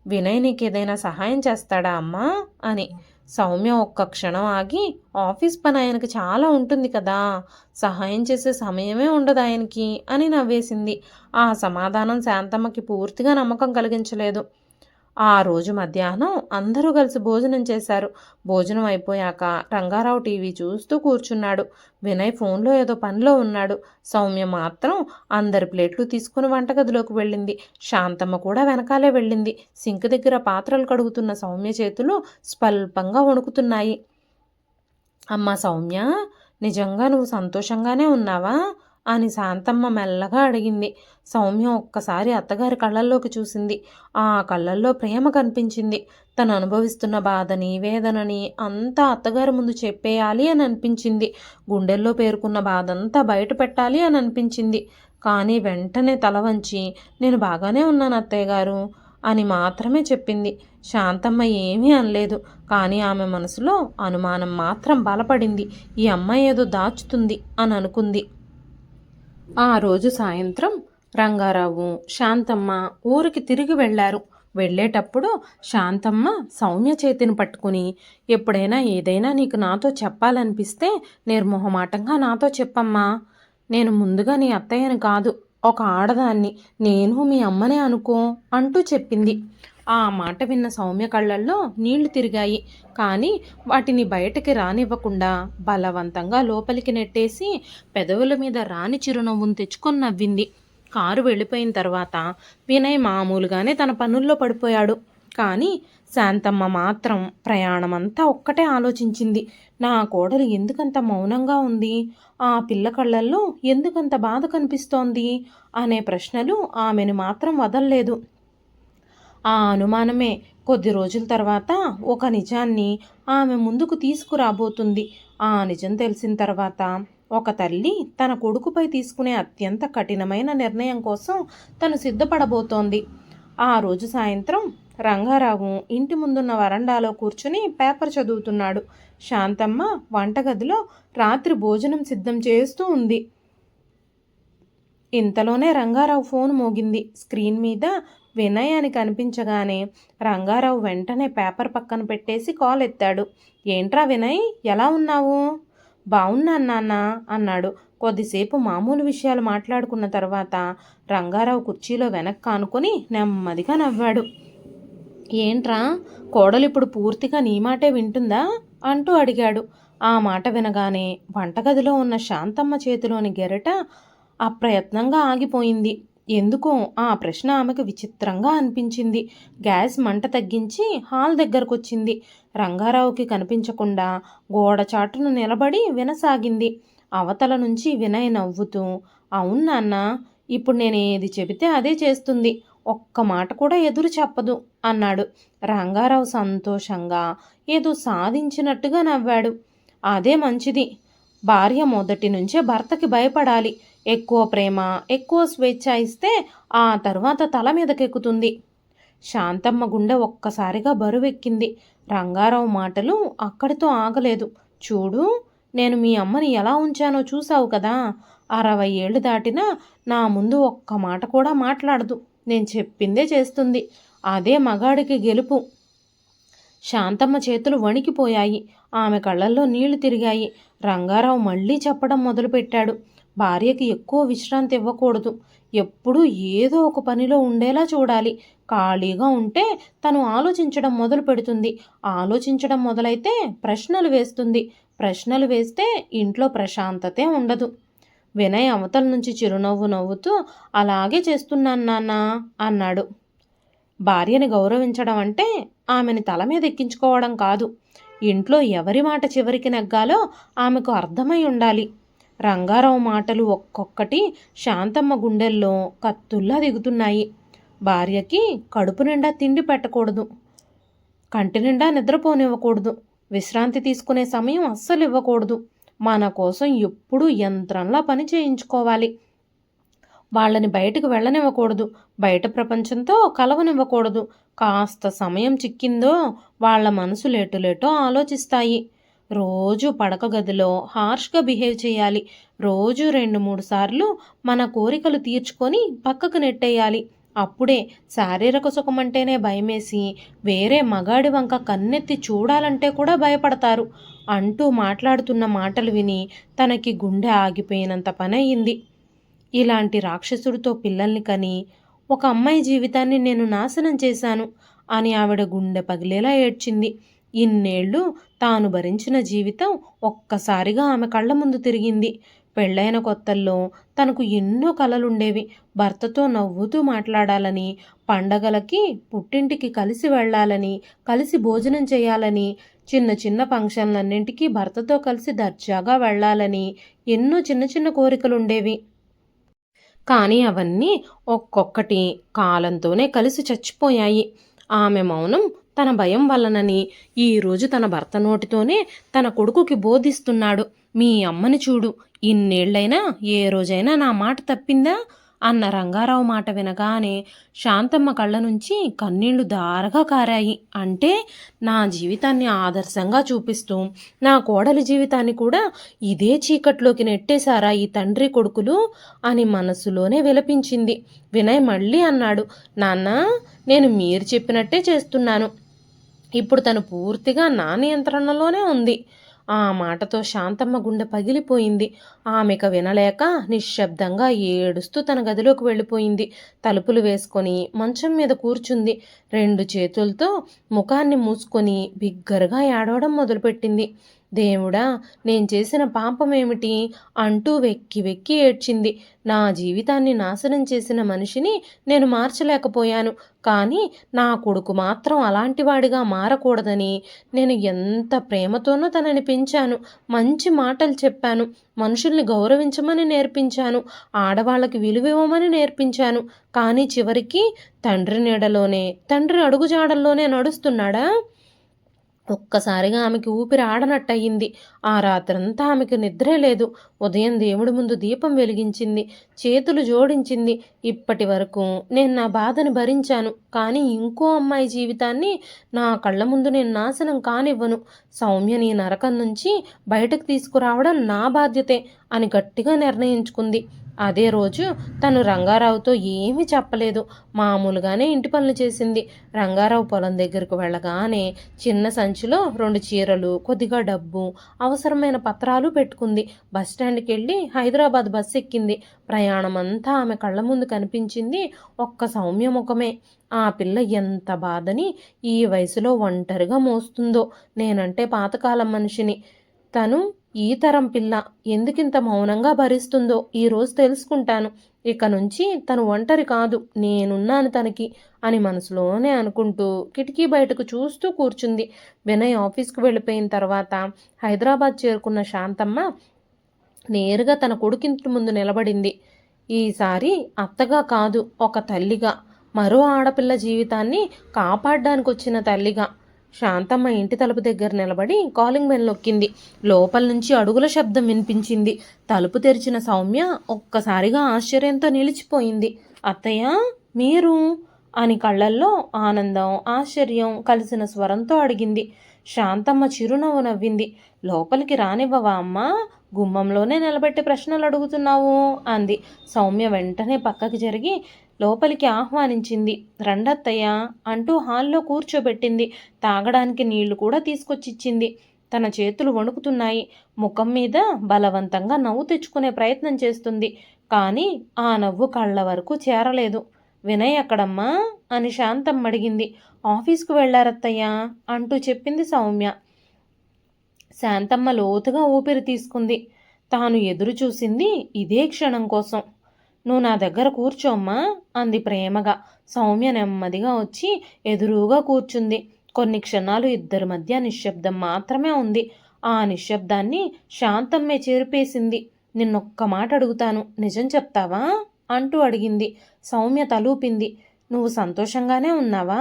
వినయ్ నీకేదైనా సహాయం చేస్తాడా అమ్మా అని. సౌమ్య ఒక్క క్షణం ఆగి, ఆఫీస్ పని ఆయనకి చాలా ఉంటుంది కదా, సహాయం చేసే సమయమే ఉండదు ఆయనకి అని నవ్వేసింది. ఆ సమాధానం శాంతమ్మకి పూర్తిగా నమ్మకం కలిగించలేదు. ఆ రోజు మధ్యాహ్నం అందరూ కలిసి భోజనం చేశారు. భోజనం అయిపోయాక రంగారావు టీవీ చూస్తూ కూర్చున్నాడు. వినయ్ ఫోన్లో ఏదో పనిలో ఉన్నాడు. సౌమ్య మాత్రం అందరి ప్లేట్లు తీసుకుని వంటగదిలోకి వెళ్ళింది. శాంతమ్మ కూడా వెనకాలే వెళ్ళింది. సింక్ దగ్గర పాత్రలు కడుగుతున్న సౌమ్య చేతులు స్వల్పంగా వణుకుతున్నాయి. అమ్మా సౌమ్య, నిజంగా నువ్వు సంతోషంగానే ఉన్నావా అని శాంతమ్మ మెల్లగా అడిగింది. సౌమ్య ఒక్కసారి అత్తగారి కళ్ళల్లోకి చూసింది. ఆ కళ్ళల్లో ప్రేమ కనిపించింది. తను అనుభవిస్తున్న బాధని, వేదనని అంతా అత్తగారి ముందు చెప్పేయాలి అని అనిపించింది. గుండెల్లో పేరుకున్న బాధంతా బయట పెట్టాలి అని అనిపించింది. కానీ వెంటనే తల వంచి, నేను బాగానే ఉన్నాను అత్తయ్య గారు అని మాత్రమే చెప్పింది. శాంతమ్మ ఏమీ అనలేదు. కానీ ఆమె మనసులో అనుమానం మాత్రం బలపడింది. ఈ అమ్మాయి ఏదో దాచుతుంది అని అనుకుంది. ఆ రోజు సాయంత్రం రంగారావు, శాంతమ్మ ఊరికి తిరిగి వెళ్ళారు. వెళ్ళేటప్పుడు శాంతమ్మ సౌమ్య చేతిని పట్టుకుని, ఎప్పుడైనా ఏదైనా నీకు నాతో చెప్పాలనిపిస్తే నిర్మోహమాటంగా నాతో చెప్పమ్మా, నేను ముందుగా నీ అత్తయ్యని కాదు, ఒక ఆడదాన్ని, నేను మీ అమ్మనే అనుకో అంటూ చెప్పింది. ఆ మాట విన్న సౌమ్య కళ్ళల్లో నీళ్లు తిరిగాయి. కానీ వాటిని బయటకి రానివ్వకుండా బలవంతంగా లోపలికి నెట్టేసి పెదవుల మీద రాని చిరునవ్వును తెచ్చుకొని నవ్వింది. కారు వెళ్ళిపోయిన తర్వాత వినయ్ మామూలుగానే తన పనుల్లో పడిపోయాడు. కానీ శాంతమ్మ మాత్రం ప్రయాణమంతా ఒక్కటే ఆలోచించింది. నా కోడలు ఎందుకంత మౌనంగా ఉంది, ఆ పిల్ల కళ్ళల్లో ఎందుకంత బాధ కనిపిస్తోంది అనే ప్రశ్నలు ఆమెను మాత్రం వదల్లేదు. ఆ అనుమానమే కొద్ది రోజుల తర్వాత ఒక నిజాన్ని ఆమె ముందుకు తీసుకురాబోతుంది. ఆ నిజం తెలిసిన తర్వాత ఒక తల్లి తన కొడుకుపై తీసుకునే అత్యంత కఠినమైన నిర్ణయం కోసం తను సిద్ధపడబోతోంది. ఆ రోజు సాయంత్రం రంగారావు ఇంటి ముందున్న వరండాలో కూర్చుని పేపర్ చదువుతున్నాడు. శాంతమ్మ వంటగదిలో రాత్రి భోజనం సిద్ధం చేస్తూ ఉంది. ఇంతలోనే రంగారావు ఫోన్ మోగింది. స్క్రీన్ మీద వినయ్ అని కనిపించగానే రంగారావు వెంటనే పేపర్ పక్కన పెట్టేసి కాల్ ఎత్తాడు. ఏంట్రా వినయ్, ఎలా ఉన్నావు? బాగున్నాను నాన్న అన్నాడు. కొద్దిసేపు మామూలు విషయాలు మాట్లాడుకున్న తర్వాత రంగారావు కుర్చీలో వెనక్కి ఆనుకొని నెమ్మదిగా నవ్వాడు. ఏంట్రా, కోడలు ఇప్పుడు పూర్తిగా నీ మాటే వింటుందా అంటూ అడిగాడు. ఆ మాట వినగానే వంటగదిలో ఉన్న శాంతమ్మ చేతిలోని గెరట అప్రయత్నంగా ఆగిపోయింది. ఎందుకో ఆ ప్రశ్న ఆమెకు విచిత్రంగా అనిపించింది. గ్యాస్ మంట తగ్గించి హాల్ దగ్గరకొచ్చింది. రంగారావుకి కనిపించకుండా గోడ చాటును నిలబడి వినసాగింది. అవతల నుంచి వినయ్ నవ్వుతూ, అవును నాన్న, ఇప్పుడు నేను ఏది చెబితే అదే చేస్తుంది, ఒక్క మాట కూడా ఎదురు చెప్పదు అన్నాడు. రంగారావు సంతోషంగా ఏదో సాధించినట్టుగా నవ్వాడు. అదే మంచిది. భార్య మొదటి నుంచే భర్తకి భయపడాలి. ఎక్కువ ప్రేమ, ఎక్కువ స్వేచ్ఛ ఇస్తే ఆ తర్వాత తల మీదకెక్కుతుంది. శాంతమ్మ గుండె ఒక్కసారిగా బరువెక్కింది. రంగారావు మాటలు అక్కడితో ఆగలేదు. చూడు, నేను మీ అమ్మని ఎలా ఉంచానో చూసావు కదా, 60 ఏళ్ళు దాటినా నా ముందు ఒక్క మాట కూడా మాట్లాడదు. నేను చెప్పిందే చేస్తుంది. అదే మగాడికి గెలుపు. శాంతమ్మ చేతులు వణికిపోయాయి. ఆమె కళ్ళల్లో నీళ్లు తిరిగాయి. రంగారావు మళ్ళీ చెప్పడం మొదలుపెట్టాడు. భార్యకి ఎక్కువ విశ్రాంతి ఇవ్వకూడదు. ఎప్పుడూ ఏదో ఒక పనిలో ఉండేలా చూడాలి. ఖాళీగా ఉంటే తను ఆలోచించడం మొదలు పెడుతుంది. ఆలోచించడం మొదలైతే ప్రశ్నలు వేస్తుంది. ప్రశ్నలు వేస్తే ఇంట్లో ప్రశాంతతే ఉండదు. వినయ్ అవతల నుంచి చిరునవ్వు నవ్వుతూ, అలాగే చేస్తున్నాను నాన్న అన్నాడు. భార్యని గౌరవించడం అంటే ఆమెని తల మీద ఎక్కించుకోవడం కాదు. ఇంట్లో ఎవరి మాట చివరికి నెగ్గాలో ఆమెకు అర్థమై ఉండాలి. రంగారావు మాటలు ఒక్కొక్కటి శాంతమ్మ గుండెల్లో కత్తుల్లా దిగుతున్నాయి. భార్యకి కడుపు నిండా తిండి పెట్టకూడదు, కంటి నిండా నిద్రపోనివ్వకూడదు, విశ్రాంతి తీసుకునే సమయం అస్సలు ఇవ్వకూడదు. మన కోసం ఎప్పుడూ యంత్రంలా పని చేయించుకోవాలి. వాళ్ళని బయటకు వెళ్ళనివ్వకూడదు, బయట ప్రపంచంతో కలవనివ్వకూడదు. కాస్త సమయం చిక్కిందో వాళ్ళ మనసు లేటులేటో ఆలోచిస్తాయి. రోజు పడక గదిలో హార్ష్గా బిహేవ్ చేయాలి. రోజు 2-3 సార్లు మన కోరికలు తీర్చుకొని పక్కకు నెట్టేయాలి. అప్పుడే శారీరక సుఖమంటేనే భయమేసి వేరే మగాడి వంక కన్నెత్తి చూడాలంటే కూడా భయపడతారు అంటూ మాట్లాడుతున్న మాటలు విని తనకి గుండె ఆగిపోయినంత పని అయింది. ఇలాంటి రాక్షసుడితో పిల్లల్ని కని ఒక అమ్మాయి జీవితాన్ని నేను నాశనం చేశాను అని ఆవిడ గుండె పగిలేలా ఏడ్చింది. ఇన్నేళ్లు తాను భరించిన జీవితం ఒక్కసారిగా ఆమె కళ్ళ ముందు తిరిగింది. పెళ్ళైన కొత్తల్లో తనకు ఎన్నో కలలుండేవి. భర్తతో నవ్వుతూ మాట్లాడాలని, పండగలకి పుట్టింటికి కలిసి వెళ్ళాలని, కలిసి భోజనం చేయాలని, చిన్న చిన్న ఫంక్షన్లన్నింటికీ భర్తతో కలిసి దర్జాగా వెళ్ళాలని ఎన్నో చిన్న చిన్న కోరికలుండేవి. కానీ అవన్నీ ఒక్కొక్కటి కాలంతోనే కలిసి చచ్చిపోయాయి. ఆమె మౌనం తన భయం వల్లనని ఈరోజు తన భర్త నోటితోనే తన కొడుకుకి బోధిస్తున్నాడు. మీ అమ్మని చూడు, ఇన్నేళ్లైనా ఏ రోజైనా నా మాట తప్పిందా అన్న రంగారావు మాట వినగానే శాంతమ్మ కళ్ళ నుంచి కన్నీళ్లు దారగా కారాయి. అంటే నా జీవితాన్ని ఆదర్శంగా చూపిస్తూ నా కోడలి జీవితాన్ని కూడా ఇదే చీకట్లోకి నెట్టేశారా ఈ తండ్రి కొడుకులు అని మనసులోనే విలపించింది. వినయ్ మళ్ళీ అన్నాడు, నాన్న, నేను మీరు చెప్పినట్టే చేస్తున్నాను. ఇప్పుడు తను పూర్తిగా నా నియంత్రణలోనే ఉంది. ఆ మాటతో శాంతమ్మ గుండె పగిలిపోయింది. ఆమెక వినలేక నిశ్శబ్దంగా ఏడుస్తూ తన గదిలోకి వెళ్ళిపోయింది. తలుపులు వేసుకొని మంచం మీద కూర్చుంది. 2 చేతులతో ముఖాన్ని మూసుకొని బిగ్గరగా ఏడవడం మొదలుపెట్టింది. దేవుడా, నేను చేసిన పాపమేమిటి అంటూ వెక్కి వెక్కి ఏడ్చింది. నా జీవితాన్ని నాశనం చేసిన మనిషిని నేను మార్చలేకపోయాను, కానీ నా కొడుకు మాత్రం అలాంటివాడిగా మారకూడదని నేను ఎంత ప్రేమతోనో తనని పెంచాను. మంచి మాటలు చెప్పాను, మనుషుల్ని గౌరవించమని నేర్పించాను, ఆడవాళ్ళకి విలువివ్వమని నేర్పించాను. కానీ చివరికి తండ్రి నీడలోనే, తండ్రి అడుగుజాడల్లోనే నడుస్తున్నాడా? ఒక్కసారిగా ఆమెకి ఊపిరి ఆడనట్టయింది. ఆ రాత్రంతా ఆమెకు నిద్రే లేదు. ఉదయం దేవుడి ముందు దీపం వెలిగించింది, చేతులు జోడించింది. ఇప్పటి వరకు నేను నా బాధని భరించాను, కానీ ఇంకో అమ్మాయి జీవితాన్ని నా కళ్ళ ముందు నేను నాశనం కానివ్వను. సౌమ్యని నరకం నుంచి బయటకు తీసుకురావడం నా బాధ్యతే అని గట్టిగా నిర్ణయించుకుంది. అదే రోజు తను రంగారావుతో ఏమీ చెప్పలేదు, మామూలుగానే ఇంటి పనులు చేసింది. రంగారావు పొలం దగ్గరకు వెళ్ళగానే చిన్న సంచిలో 2 చీరలు, కొద్దిగా డబ్బు, అవసరమైన పత్రాలు పెట్టుకుంది. బస్టాండ్కి వెళ్ళి హైదరాబాద్ బస్సు ఎక్కింది. ప్రయాణం అంతా ఆమె కళ్ళ ముందు కనిపించింది ఒక్క సౌమ్య ముఖమే. ఆ పిల్ల ఎంత బాధని ఈ వయసులో ఒంటరిగా మోస్తుందో. నేనంటే పాతకాలం మనిషిని, తను ఈ తరం పిల్ల ఎందుకింత మౌనంగా భరిస్తుందో ఈరోజు తెలుసుకుంటాను. ఇక నుంచి తను ఒంటరి కాదు, నేనున్నాను తనకి అని మనసులోనే అనుకుంటూ కిటికీ బయటకు చూస్తూ కూర్చుంది. వినయ్ ఆఫీస్కి వెళ్ళిపోయిన తర్వాత హైదరాబాద్ చేరుకున్న శాంతమ్మ నేరుగా తన కొడుకింటి ముందు నిలబడింది. ఈసారి అత్తగా కాదు, ఒక తల్లిగా, మరో ఆడపిల్ల జీవితాన్ని కాపాడడానికి వచ్చిన తల్లిగా. శాంతమ్మ ఇంటి తలుపు దగ్గర నిలబడి కాలింగ్ బెల్ నొక్కింది. లోపల నుంచి అడుగుల శబ్దం వినిపించింది. తలుపు తెరిచిన సౌమ్య ఒక్కసారిగా ఆశ్చర్యంతో నిలిచిపోయింది. అత్తయ్య, మీరు అని కళ్ళల్లో ఆనందం, ఆశ్చర్యం కలిసిన స్వరంతో అడిగింది. శాంతమ్మ చిరునవ్వు నవ్వింది. లోపలికి రానివ్వవా అమ్మా, గుమ్మంలోనే నిలబెట్టి ప్రశ్నలు అడుగుతున్నావు అంది. సౌమ్య వెంటనే పక్కకి జరిగి లోపలికి ఆహ్వానించింది. రండత్తయ్య అంటూ హాల్లో కూర్చోబెట్టింది. తాగడానికి నీళ్లు కూడా తీసుకొచ్చిచ్చింది. తన చేతులు వణుకుతున్నాయి. ముఖం మీద బలవంతంగా నవ్వు తెచ్చుకునే ప్రయత్నం చేస్తుంది, కానీ ఆ నవ్వు కళ్ళ వరకు చేరలేదు. వినయ్ ఎక్కడమ్మా అని శాంతమ్మ అడిగింది. ఆఫీస్కు వెళ్ళారత్తయ్యా అంటూ చెప్పింది సౌమ్య. శాంతమ్మ లోతుగా ఊపిరి తీసుకుంది. తాను ఎదురు చూసింది ఇదే క్షణం కోసం. నువ్వు నా దగ్గర కూర్చోమ్మా అంది ప్రేమగా. సౌమ్య నెమ్మదిగా వచ్చి ఎదురుగా కూర్చుంది. కొన్ని క్షణాలు ఇద్దరి మధ్య నిశ్శబ్దం మాత్రమే ఉంది. ఆ నిశ్శబ్దాన్ని శాంతమ్మే చేరిపేసింది. నిన్నొక్క మాట అడుగుతాను, నిజం చెప్తావా అంటూ అడిగింది. సౌమ్య తలూపింది. నువ్వు సంతోషంగానే ఉన్నావా?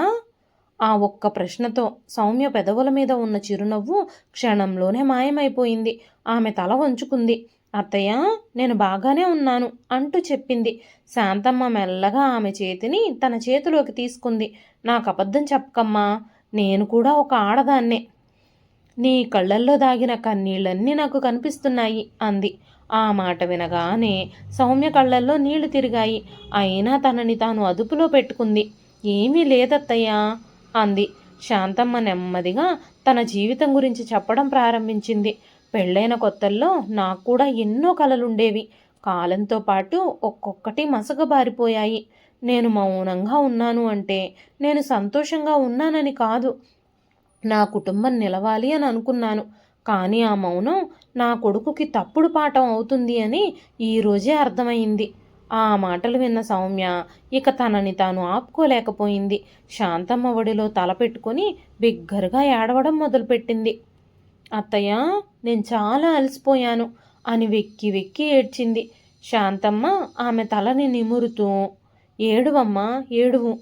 ఆ ఒక్క ప్రశ్నతో సౌమ్య పెదవుల మీద ఉన్న చిరునవ్వు క్షణంలోనే మాయమైపోయింది. ఆమె తల వంచుకుంది. అత్తయ్య, నేను బాగానే ఉన్నాను అంటూ చెప్పింది. శాంతమ్మ మెల్లగా ఆమె చేతిని తన చేతిలోకి తీసుకుంది. నాకు అబద్ధం చెప్పకమ్మా, నేను కూడా ఒక ఆడదాన్నే. నీ కళ్ళల్లో దాగిన కన్నీళ్ళన్నీ నాకు కనిపిస్తున్నాయి అంది. ఆ మాట వినగానే సౌమ్య కళ్ళల్లో నీళ్లు తిరిగాయి. అయినా తనని తాను అదుపులో పెట్టుకుంది. ఏమీ లేదత్తయ్యా అంది. శాంతమ్మ నెమ్మదిగా తన జీవితం గురించి చెప్పడం ప్రారంభించింది. పెళ్ళైన కొత్తల్లో నాకు కూడా ఎన్నో కలలుండేవి. కాలంతో పాటు ఒక్కొక్కటి మసకబారిపోయాయి. నేను మౌనంగా ఉన్నాను అంటే నేను సంతోషంగా ఉన్నానని కాదు, నా కుటుంబం నిలవాలి అని అనుకున్నాను. కానీ ఆ మౌనం నా కొడుకుకి తప్పుడు పాఠం అవుతుంది అని ఈరోజే అర్థమైంది. ఆ మాటలు విన్న సౌమ్య ఇక తనని తాను ఆపుకోలేకపోయింది. శాంతమ్మ ఒడిలో తల పెట్టుకుని బిగ్గరగా ఏడవడం మొదలుపెట్టింది. అత్తయ్య, నేను చాలా అలసిపోయాను అని వెక్కి వెక్కి ఏడ్చింది. శాంతమ్మ ఆమె తలని నిమురుతూ, ఏడువమ్మా ఏడువు,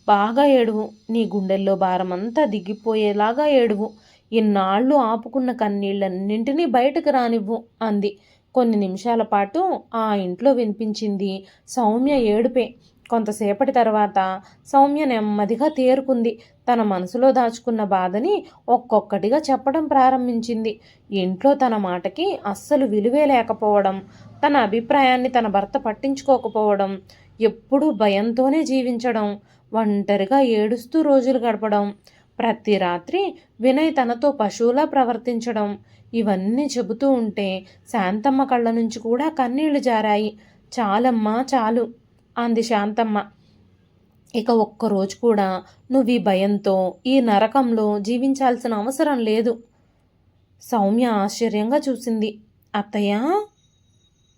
బాగా ఏడువు, నీ గుండెల్లో భారమంతా దిగిపోయేలాగా ఏడువు, ఇన్నాళ్ళు ఆపుకున్న కన్నీళ్ళన్నింటినీ బయటకు రానివ్వు అంది. కొన్ని నిమిషాల పాటు ఆ ఇంట్లో వినిపించింది సౌమ్య ఏడుపే. కొంతసేపటి తర్వాత సౌమ్య నెమ్మదిగా తేరుకుంది. తన మనసులో దాచుకున్న బాధని ఒక్కొక్కటిగా చెప్పడం ప్రారంభించింది. ఇంట్లో తన మాటకి అస్సలు విలువే లేకపోవడం, తన అభిప్రాయాన్ని తన భర్త పట్టించుకోకపోవడం, ఎప్పుడూ భయంతోనే జీవించడం, ఒంటరిగా ఏడుస్తూ రోజులు గడపడం, ప్రతి రాత్రి వినయ్ తనతో పశువులా ప్రవర్తించడం, ఇవన్నీ చెబుతూ ఉంటే శాంతమ్మ కళ్ళ నుంచి కూడా కన్నీళ్లు జారాయి. చాలమ్మా చాలు అంది శాంతమ్మ. ఇక ఒక్కరోజు కూడా నువ్వు ఈ భయంతో ఈ నరకంలో జీవించాల్సిన అవసరం లేదు. సౌమ్య ఆశ్చర్యంగా చూసింది. అత్తయ్య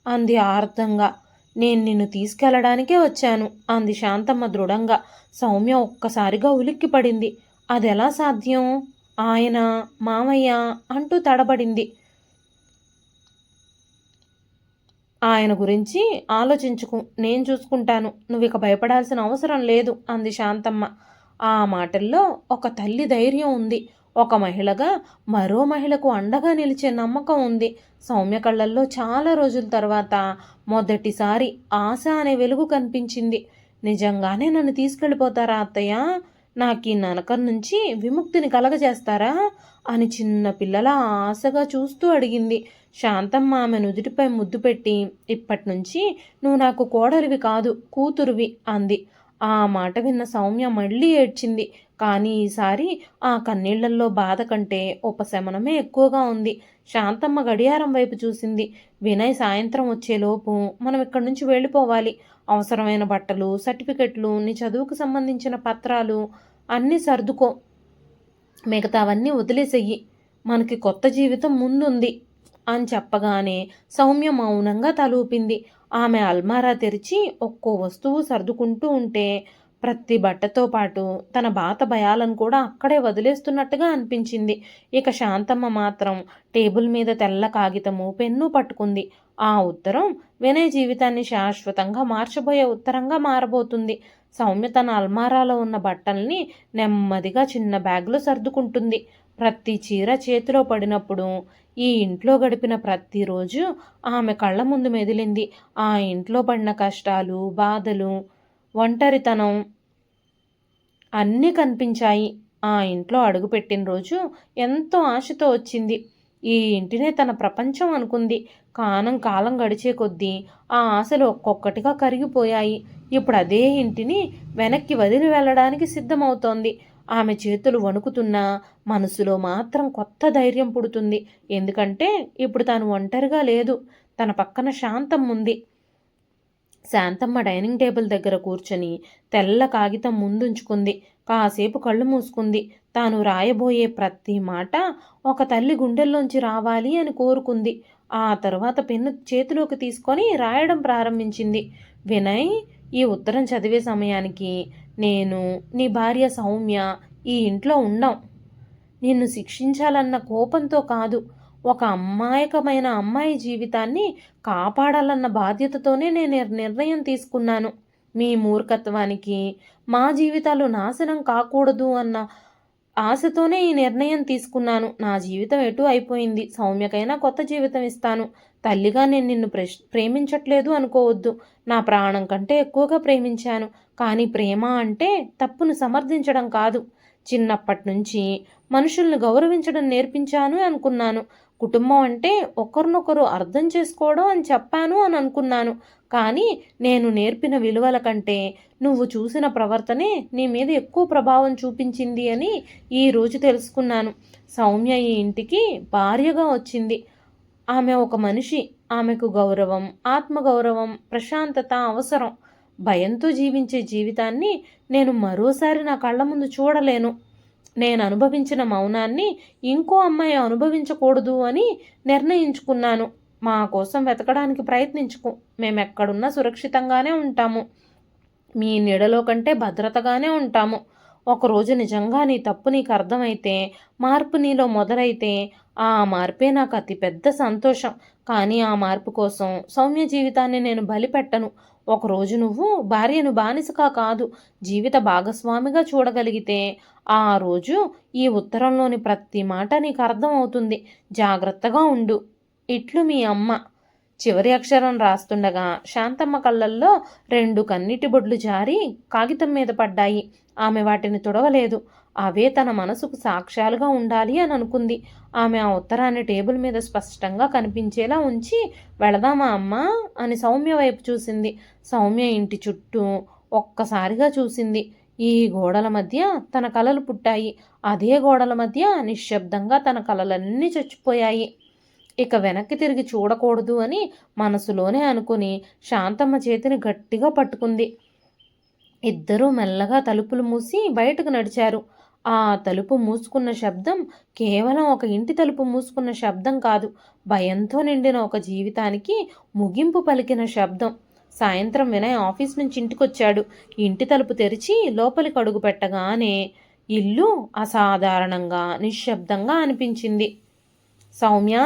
అంది ఆర్ద్రంగా. నేను నిన్ను తీసుకెళ్లడానికే వచ్చాను అంది శాంతమ్మ దృఢంగా. సౌమ్య ఒక్కసారిగా ఉలిక్కిపడింది. అదెలా సాధ్యం? ఆయన, మామయ్య అంటూ తడబడింది. ఆయన గురించి ఆలోచించుకు, నేను చూసుకుంటాను, నువ్వు ఇక భయపడాల్సిన అవసరం లేదు అంది శాంతమ్మ. ఆ మాటల్లో ఒక తల్లి ధైర్యం ఉంది. ఒక మహిళగా మరో మహిళకు అండగా నిలిచే నమ్మకం ఉంది. సౌమ్య కళ్ళల్లో చాలా రోజుల తర్వాత మొదటిసారి ఆశ అనే వెలుగు కనిపించింది. నిజంగానే నన్ను తీసుకెళ్ళిపోతారా అత్తయ్య? నాకు ఈ నరకం నుంచి విముక్తిని కలగజేస్తారా అని చిన్న పిల్లల ఆశగా చూస్తూ అడిగింది. శాంతమ్మ ఆమె నుదుటిపై ముద్దు పెట్టి, ఇప్పటి నుంచి నువ్వు నాకు కోడలివి కాదు, కూతురువి అంది. ఆ మాట విన్న సౌమ్య మళ్ళీ ఏడ్చింది. కానీ ఈసారి ఆ కన్నీళ్లలో బాధ కంటే ఉపశమనమే ఎక్కువగా ఉంది. శాంతమ్మ గడియారం వైపు చూసింది. వినయ్ సాయంత్రం వచ్చేలోపు మనం ఇక్కడి నుంచి వెళ్ళిపోవాలి. అవసరమైన బట్టలు, సర్టిఫికెట్లు, నీ చదువుకు సంబంధించిన పత్రాలు అన్నీ సర్దుకో, మిగతావన్నీ వదిలేసెయ్యి, మనకి కొత్త జీవితం ముందుంది అని చెప్పగానే సౌమ్య మౌనంగా తలూపింది. ఆమె అల్మారా తెరిచి ఒక్కో వస్తువు సర్దుకుంటూ ఉంటే ప్రతి బట్టతో పాటు తన బాత భయాలను కూడా అక్కడే వదిలేస్తున్నట్టుగా అనిపించింది. ఇక శాంతమ్మ మాత్రం టేబుల్ మీద తెల్ల కాగితము, పెన్ను పట్టుకుంది. ఆ ఉత్తరం వినయ్ జీవితాన్ని శాశ్వతంగా మార్చబోయే ఉత్తరంగా మారబోతుంది. సౌమ్య తన అల్మారాలో ఉన్న బట్టల్ని నెమ్మదిగా చిన్న బ్యాగ్లో సర్దుకుంటుంది. ప్రతి చీర చేతిలో పడినప్పుడు ఈ ఇంట్లో గడిపిన ప్రతిరోజు ఆమె కళ్ళ ముందు మెదిలింది. ఆ ఇంట్లో పడిన కష్టాలు, బాధలు, ఒంటరితనం అన్నీ కనిపించాయి. ఆ ఇంట్లో అడుగుపెట్టిన రోజు ఎంతో ఆశతో వచ్చింది. ఈ ఇంటినే తన ప్రపంచం అనుకుంది. కాలం గడిచే కొద్దీ ఆ ఆశలు ఒక్కొక్కటిగా కరిగిపోయాయి. ఇప్పుడు అదే ఇంటిని వెనక్కి వదిలి వెళ్ళడానికి సిద్ధమవుతోంది. ఆమె చేతులు వణుకుతున్నా మనసులో మాత్రం కొత్త ధైర్యం పుడుతుంది. ఎందుకంటే ఇప్పుడు తాను ఒంటరిగా లేదు, తన పక్కన శాంతమ్మ ఉంది. శాంతమ్మ డైనింగ్ టేబుల్ దగ్గర కూర్చొని తెల్ల కాగితం ముందుంచుకుంది. కాసేపు కళ్ళు మూసుకుంది. తాను రాయబోయే ప్రతి మాట ఒక తల్లి గుండెల్లోంచి రావాలి అని కోరుకుంది. ఆ తరువాత పెన్ను చేతిలోకి తీసుకొని రాయడం ప్రారంభించింది. వినయ్, ఈ ఉత్తరం చదివే సమయానికి నేను, నీ భార్య సౌమ్య ఈ ఇంట్లో ఉండం. నిన్ను శిక్షించాలన్న కోపంతో కాదు, ఒక అమాయకమైన అమ్మాయి జీవితాన్ని కాపాడాలన్న బాధ్యతతోనే నేను నిర్ణయం తీసుకున్నాను. మీ మూర్ఖత్వానికి మా జీవితాలు నాశనం కాకూడదు అన్న ఆశతోనే ఈ నిర్ణయం తీసుకున్నాను. నా జీవితం ఎటు అయిపోయింది. సౌమ్యకైనా కొత్త జీవితం ఇస్తాను. తల్లిగా నేను నిన్ను ప్రేమించట్లేదు అనుకోవద్దు. నా ప్రాణం కంటే ఎక్కువగా ప్రేమించాను. కానీ ప్రేమ అంటే తప్పును సమర్థించడం కాదు. చిన్నప్పటి నుంచి మనుషుల్ని గౌరవించడం నేర్పించాను అనుకున్నాను. కుటుంబం అంటే ఒకరినొకరు అర్థం చేసుకోవడం అని చెప్పాను అని అనుకున్నాను. కానీ నేను నేర్పిన విలువల కంటే నువ్వు చూసిన ప్రవర్తనే నీ మీద ఎక్కువ ప్రభావం చూపించింది అని ఈరోజు తెలుసుకున్నాను. సౌమ్య ఈ ఇంటికి భార్యగా వచ్చింది. ఆమె ఒక మనిషి. ఆమెకు గౌరవం, ఆత్మగౌరవం, ప్రశాంతత అవసరం. భయంతో జీవించే జీవితాన్ని నేను మరోసారి నా కళ్ళ ముందు చూడలేను. నేను అనుభవించిన మౌనాన్ని ఇంకో అమ్మాయి అనుభవించకూడదు అని నిర్ణయించుకున్నాను. మా కోసం వెతకడానికి ప్రయత్నించుకో. మేమెక్కడున్నా సురక్షితంగానే ఉంటాము. మీ నీడలో కంటే భద్రతగానే ఉంటాము. ఒకరోజు నిజంగా నీ తప్పు నీకు అర్థమైతే, మార్పు నీలో మొదలైతే, ఆ మార్పే నాకు అతిపెద్ద సంతోషం. కానీ ఆ మార్పు కోసం సౌమ్య జీవితాన్ని నేను బలిపెట్టను. ఒకరోజు నువ్వు భార్యను బానిసగా కాదు, జీవిత భాగస్వామిగా చూడగలిగితే ఆ రోజు ఈ ఉత్తరంలోని ప్రతి మాట నీకు అర్థమవుతుంది. జాగ్రత్తగా ఉండు. ఇట్లు మీ అమ్మ. చివరి అక్షరం రాస్తుండగా శాంతమ్మ కళ్ళల్లో 2 కన్నీటి బొడ్లు జారి కాగితం మీద పడ్డాయి. ఆమె వాటిని తుడవలేదు. అవే తన మనసుకు సాక్ష్యాలుగా ఉండాలి అని అనుకుంది. ఆమె ఆ ఉత్తరాన్ని టేబుల్ మీద స్పష్టంగా కనిపించేలా ఉంచి, వెళదామా అమ్మా అని సౌమ్య వైపు చూసింది. సౌమ్య ఇంటి చుట్టూ ఒక్కసారిగా చూసింది. ఈ గోడల మధ్య తన కలలు పుట్టాయి. అదే గోడల మధ్య నిశ్శబ్దంగా తన కలలన్నీ చచ్చిపోయాయి. ఇక వెనక్కి తిరిగి చూడకూడదు అని మనసులోనే అనుకుని శాంతమ్మ చేతిని గట్టిగా పట్టుకుంది. ఇద్దరూ మెల్లగా తలుపులు మూసి బయటకు నడిచారు. ఆ తలుపు మూసుకున్న శబ్దం కేవలం ఒక ఇంటి తలుపు మూసుకున్న శబ్దం కాదు, భయంతో నిండిన ఒక జీవితానికి ముగింపు పలికిన శబ్దం. సాయంత్రం వినయ్ ఆఫీస్ నుంచి ఇంటికొచ్చాడు. ఇంటి తలుపు తెరిచి లోపలికి అడుగు పెట్టగానే ఇల్లు అసాధారణంగా నిశ్శబ్దంగా అనిపించింది. సౌమ్య,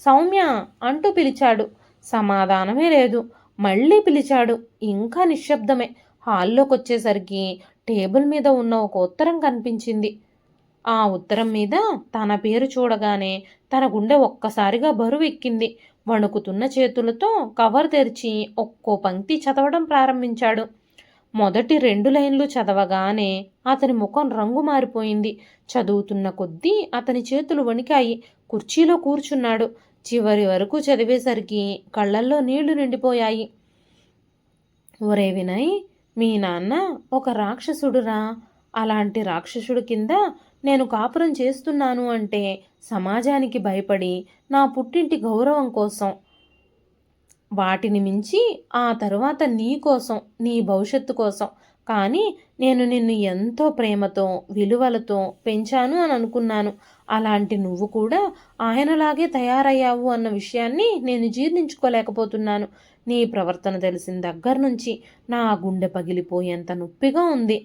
సౌమ్య అంటూ పిలిచాడు. సమాధానమే లేదు. మళ్ళీ పిలిచాడు. ఇంకా నిశ్శబ్దమే. హాల్లోకి వచ్చేసరికి టేబుల్ మీద ఉన్న ఒక ఉత్తరం కనిపించింది. ఆ ఉత్తరం మీద తన పేరు చూడగానే తన గుండె ఒక్కసారిగా బరువు ఎక్కింది. వణుకుతున్న చేతులతో కవర్ తెరిచి ఒక్కో పంక్తి చదవడం ప్రారంభించాడు. మొదటి 2 లైన్లు చదవగానే అతని ముఖం రంగు మారిపోయింది. చదువుతున్న కొద్దీ అతని చేతులు వణికాయి. కుర్చీలో కూర్చున్నాడు. చివరి వరకు చదివేసరికి కళ్ళల్లో నీళ్లు నిండిపోయాయి. ఒరే వినయ్, మీ నాన్న ఒక రాక్షసుడురా. అలాంటి రాక్షసుడు కింద నేను కాపురం చేస్తున్నాను అంటే సమాజానికి భయపడి, నా పుట్టింటి గౌరవం కోసం, వాటిని మించి ఆ తరువాత నీ కోసం, నీ భవిష్యత్తు కోసం. కానీ నేను నిన్ను ఎంతో ప్రేమతో, విలువలతో పెంచాను అని అనుకున్నాను. అలాంటి నువ్వు కూడా ఆయనలాగే తయారయ్యావు అన్న విషయాన్ని నేను జీర్ణించుకోలేకపోతున్నాను. నీ ప్రవర్తన తెలిసిన దగ్గర నుంచి నా గుండె పగిలిపోయేంత నొప్పిగా ఉంది.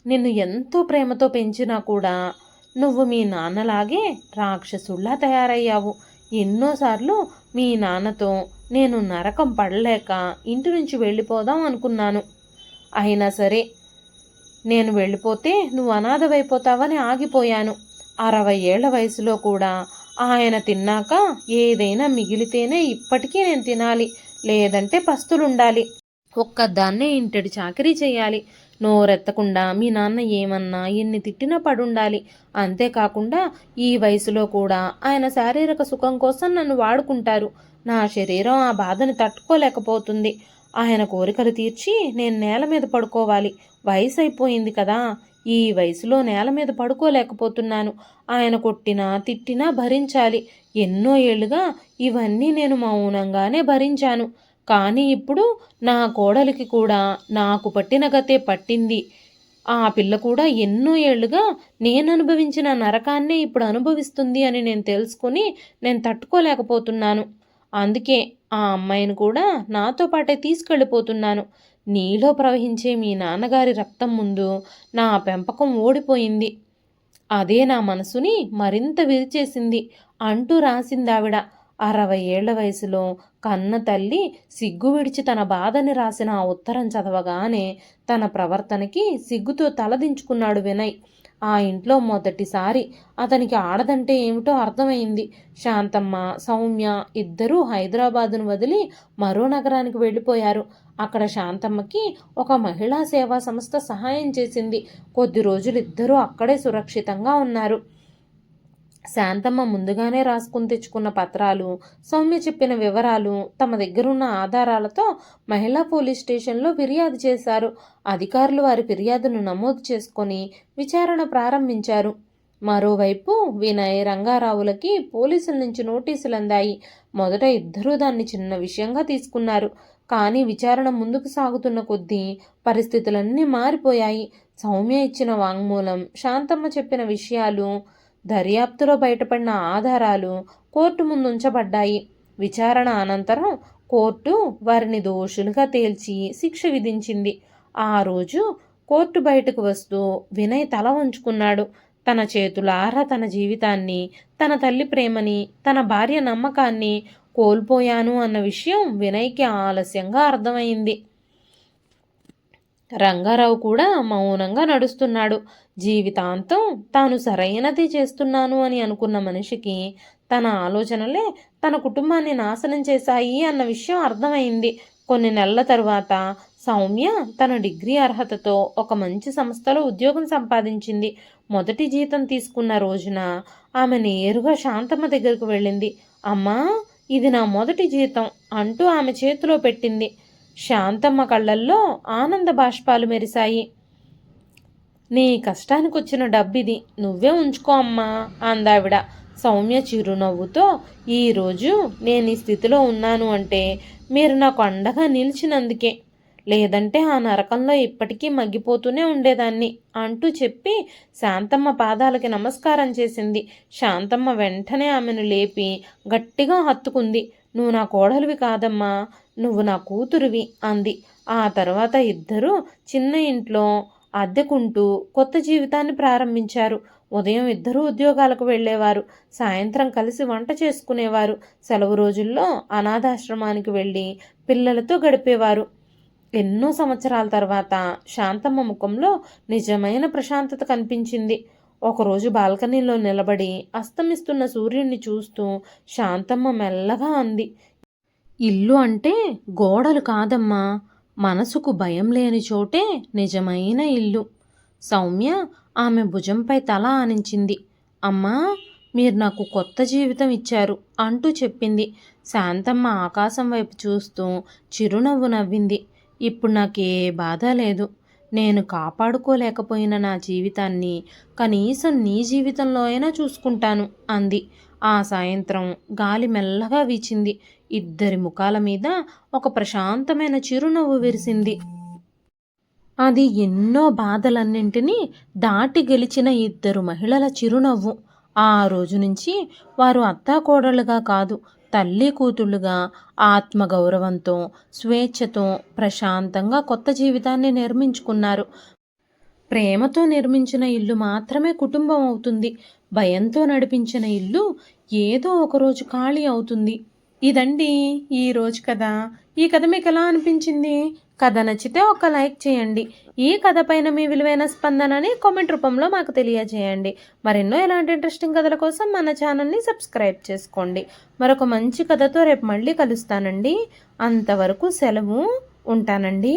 నిన్ను ఎంతో ప్రేమతో పెంచినా కూడా నువ్వు మీ నాన్నలాగే రాక్షసుల్లా తయారయ్యావు. ఎన్నోసార్లు మీ నాన్నతో నేను నరకం పడలేక ఇంటి నుంచి వెళ్ళిపోదాం అనుకున్నాను. అయినా సరే నేను వెళ్ళిపోతే నువ్వు అనాథవైపోతావని ఆగిపోయాను. 60 ఏళ్ల వయసులో కూడా ఆయన తిన్నాక ఏదైనా మిగిలితేనే ఇప్పటికీ నేను తినాలి, లేదంటే పస్తులుండాలి. ఒక్కదాన్నే ఇంటడి చాకరీ చేయాలి. నోరెత్తకుండా మీ నాన్న ఏమన్నా ఎన్ని తిట్టినా పడుండాలి. అంతేకాకుండా ఈ వయసులో కూడా ఆయన శారీరక సుఖం కోసం నన్ను వాడుకుంటారు. నా శరీరం ఆ బాధని తట్టుకోలేకపోతుంది. ఆయన కోరికలు తీర్చి నేను నేల మీద పడుకోవాలి. వయసు అయిపోయింది కదా. ఈ వయసులో నేల మీద పడుకోలేకపోతున్నాను. ఆయన కొట్టినా తిట్టినా భరించాలి. ఎన్నో ఏళ్లుగా ఇవన్నీ నేను మౌనంగానే భరించాను. కానీ ఇప్పుడు నా కోడలికి కూడా నాకు పట్టిన గతే పట్టింది. ఆ పిల్ల కూడా ఎన్నో ఏళ్లుగా నేను అనుభవించిన నరకాన్నే ఇప్పుడు అనుభవిస్తుంది అని నేను తెలుసుకుని నేను తట్టుకోలేకపోతున్నాను. అందుకే ఆ అమ్మాయిని కూడా నాతో పాటే తీసుకెళ్ళిపోతున్నాను. నీలో ప్రవహించే మీ నాన్నగారి రక్తం ముందు నా పెంపకం ఓడిపోయింది. అదే నా మనసుని మరింత విరిచేసింది అంటూ రాసిందావిడ. 60 ఏళ్ల వయసులో కన్న తల్లి సిగ్గు విడిచి తన బాధని రాసిన ఆ ఉత్తరం చదవగానే తన ప్రవర్తనకి సిగ్గుతో తలదించుకున్నాడు వినయ్. ఆ ఇంట్లో మొదటిసారి అతనికి ఆడదంటే ఏమిటో అర్థమైంది. శాంతమ్మ, సౌమ్య ఇద్దరూ హైదరాబాదును వదిలి మరో నగరానికి వెళ్ళిపోయారు. అక్కడ శాంతమ్మకి ఒక మహిళా సేవా సంస్థ సహాయం చేసింది. కొద్ది రోజులు ఇద్దరూ అక్కడే సురక్షితంగా ఉన్నారు. శాంతమ్మ ముందుగానే రాసుకుని తెచ్చుకున్న పత్రాలు, సౌమ్య చెప్పిన వివరాలు, తమ దగ్గరున్న ఆధారాలతో మహిళా పోలీస్ స్టేషన్లో ఫిర్యాదు చేశారు. అధికారులు వారి ఫిర్యాదును నమోదు చేసుకొని విచారణ ప్రారంభించారు. మరోవైపు వినయ్, రంగారావులకి పోలీసుల నుంచి నోటీసులు అందాయి. మొదట ఇద్దరూ దాన్ని చిన్న విషయంగా తీసుకున్నారు. కానీ విచారణ ముందుకు సాగుతున్న కొద్దీ పరిస్థితులన్నీ మారిపోయాయి. సౌమ్య ఇచ్చిన వాంగ్మూలం, శాంతమ్మ చెప్పిన విషయాలు, దర్యాప్తులో బయటపడిన ఆధారాలు కోర్టు ముందు ఉంచబడ్డాయి. విచారణ అనంతరం కోర్టు వారిని దోషులుగా తేల్చి శిక్ష విధించింది. ఆ రోజు కోర్టు బయటకు వస్తూ వినయ్ తల వంచుకున్నాడు. తన చేతులారా తన జీవితాన్ని, తన తల్లి ప్రేమని, తన భార్య నమ్మకాన్ని కోల్పోయాను అన్న విషయం వినయ్కి ఆలస్యంగా అర్థమైంది. రంగారావు కూడా మౌనంగా నడుస్తున్నాడు. జీవితాంతం తాను సరైనది చేస్తున్నాను అని అనుకున్న మనిషికి తన ఆలోచనలే తన కుటుంబాన్ని నాశనం చేశాయి అన్న విషయం అర్థమైంది. కొన్ని నెలల తరువాత సౌమ్య తన డిగ్రీ అర్హతతో ఒక మంచి సంస్థలో ఉద్యోగం సంపాదించింది. మొదటి జీతం తీసుకున్న రోజున ఆమె నేరుగా శాంతమ్మ దగ్గరకు వెళ్ళింది. అమ్మా, ఇది నా మొదటి జీతం అంటూ ఆమె చేతిలో పెట్టింది. శాంతమ్మ కళ్ళల్లో ఆనంద బాష్పాలు మెరిశాయి. నీ కష్టానికి వచ్చిన డబ్బిది, నువ్వే ఉంచుకో అమ్మా అందావిడ. సౌమ్య చిరునవ్వుతో, ఈరోజు నేను ఈ స్థితిలో ఉన్నాను అంటే మీరు నాకు అండగా నిలిచినందుకే, లేదంటే ఆ నరకంలో ఇప్పటికీ మగ్గిపోతూనే ఉండేదాన్ని అంటూ చెప్పి శాంతమ్మ పాదాలకి నమస్కారం చేసింది. శాంతమ్మ వెంటనే ఆమెను లేపి గట్టిగా హత్తుకుంది. నువ్వు నా కోడలివి కాదమ్మా, నువ్వు నా కూతురివి అంది. ఆ తర్వాత ఇద్దరూ చిన్న ఇంట్లో అద్దెకుంటూ కొత్త జీవితాన్ని ప్రారంభించారు. ఉదయం ఇద్దరూ ఉద్యోగాలకు వెళ్ళేవారు. సాయంత్రం కలిసి వంట చేసుకునేవారు. సెలవు రోజుల్లో అనాథాశ్రమానికి వెళ్ళి పిల్లలతో గడిపేవారు. ఎన్నో సంవత్సరాల తర్వాత శాంతమ్మ ముఖంలో నిజమైన ప్రశాంతత కనిపించింది. ఒకరోజు బాల్కనీలో నిలబడి అస్తమిస్తున్న సూర్యుడిని చూస్తూ శాంతమ్మ మెల్లగా అంది, ఇల్లు అంటే గోడలు కాదమ్మా, మనసుకు భయం లేని చోటే నిజమైన ఇల్లు. సౌమ్య ఆమె భుజంపై తల ఆనించింది. అమ్మా, మీరు నాకు కొత్త జీవితం ఇచ్చారు అంటూ చెప్పింది. శాంతమ్మ ఆకాశం వైపు చూస్తూ చిరునవ్వు నవ్వింది. ఇప్పుడు నాకే బాధ లేదు. నేను కాపాడుకోలేకపోయిన నా జీవితాన్ని కనీసం నీ జీవితంలో అయినా చూసుకుంటాను అంది. ఆ సాయంత్రం గాలి మెల్లగా వీచింది. ఇద్దరి ముఖాల మీద ఒక ప్రశాంతమైన చిరునవ్వు విరిసింది. అది ఎన్నో బాధలన్నింటినీ దాటి గెలిచిన ఇద్దరు మహిళల చిరునవ్వు. ఆ రోజు నుంచి వారు అత్తాకోడళ్ళుగా కాదు, తల్లి కూతుళ్ళుగా ఆత్మగౌరవంతో, స్వేచ్ఛతో ప్రశాంతంగా కొత్త జీవితాన్ని నిర్మించుకున్నారు. ప్రేమతో నిర్మించిన ఇల్లు మాత్రమే కుటుంబం అవుతుంది. భయంతో నడిపించిన ఇల్లు ఏదో ఒకరోజు ఖాళీ అవుతుంది. ఇదండి ఈరోజు కథ. ఈ కథ మీకు ఎలా అనిపించింది? కథ నచ్చితే ఒక లైక్ చేయండి. ఈ కథ పైన మీ విలువైన స్పందనని కామెంట్ రూపంలో మాకు తెలియజేయండి. మరెన్నో ఇలాంటి ఇంట్రెస్టింగ్ కథల కోసం మన ఛానల్ని సబ్స్క్రైబ్ చేసుకోండి. మరొక మంచి కథతో రేపు మళ్ళీ కలుస్తానండి. అంతవరకు సెలవు. ఉంటానండి.